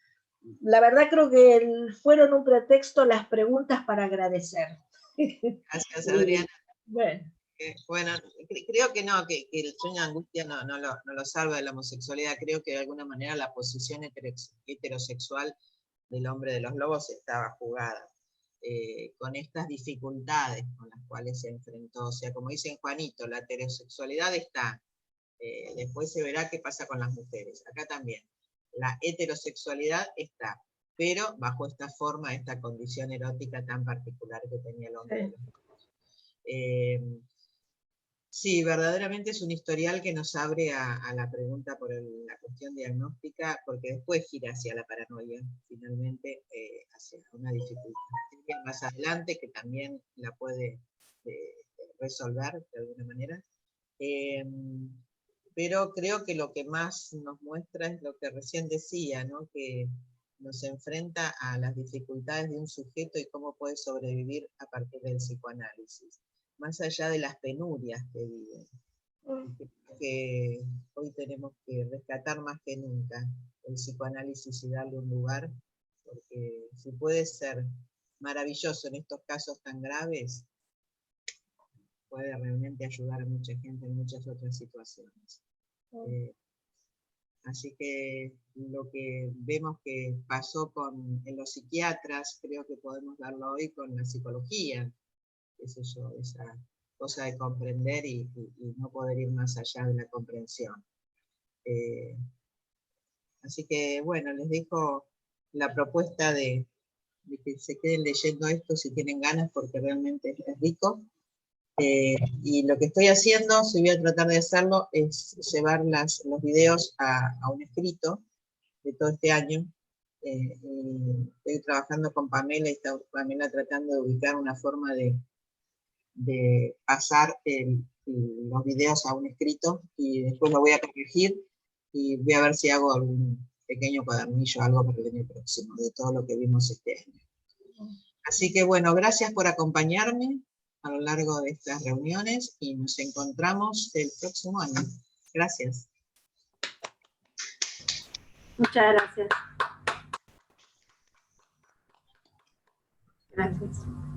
la verdad creo que fueron un pretexto las preguntas para agradecer. Gracias, Adriana. Bueno, Bueno, creo que no, que el sueño de angustia no lo salva de la homosexualidad. Creo que de alguna manera la posición heterosexual del hombre de los lobos estaba jugada, con estas dificultades con las cuales se enfrentó. O sea, como dicen Juanito, la heterosexualidad está, después se verá qué pasa con las mujeres. Acá también, la heterosexualidad está, pero bajo esta forma, esta condición erótica tan particular que tenía el hombre de los lobos. Sí, verdaderamente es un historial que nos abre a la pregunta por la cuestión diagnóstica, porque después gira hacia la paranoia, finalmente hacia una dificultad más adelante que también la puede resolver de alguna manera. Pero creo que lo que más nos muestra es lo que recién decía, ¿no? Que nos enfrenta a las dificultades de un sujeto y cómo puede sobrevivir a partir del psicoanálisis, más allá de las penurias que viven. Que hoy tenemos que rescatar más que nunca el psicoanálisis y darle un lugar, porque si puede ser maravilloso en estos casos tan graves, puede realmente ayudar a mucha gente en muchas otras situaciones. Así que lo que vemos que pasó en los psiquiatras, creo que podemos darlo hoy con la psicología, qué sé yo, esa cosa de comprender y no poder ir más allá de la comprensión. Así que bueno, les dejo la propuesta de que se queden leyendo esto si tienen ganas, porque realmente es rico. Y lo que estoy haciendo, si voy a tratar de hacerlo, es llevar los videos a un escrito de todo este año. Estoy trabajando con Pamela y está Pamela tratando de ubicar una forma de pasar los videos a un escrito, y después lo voy a corregir y voy a ver si hago algún pequeño cuadernillo, algo para el año próximo, de todo lo que vimos este año. Así que bueno, gracias por acompañarme a lo largo de estas reuniones y nos encontramos el próximo año. Gracias. Muchas gracias. Gracias.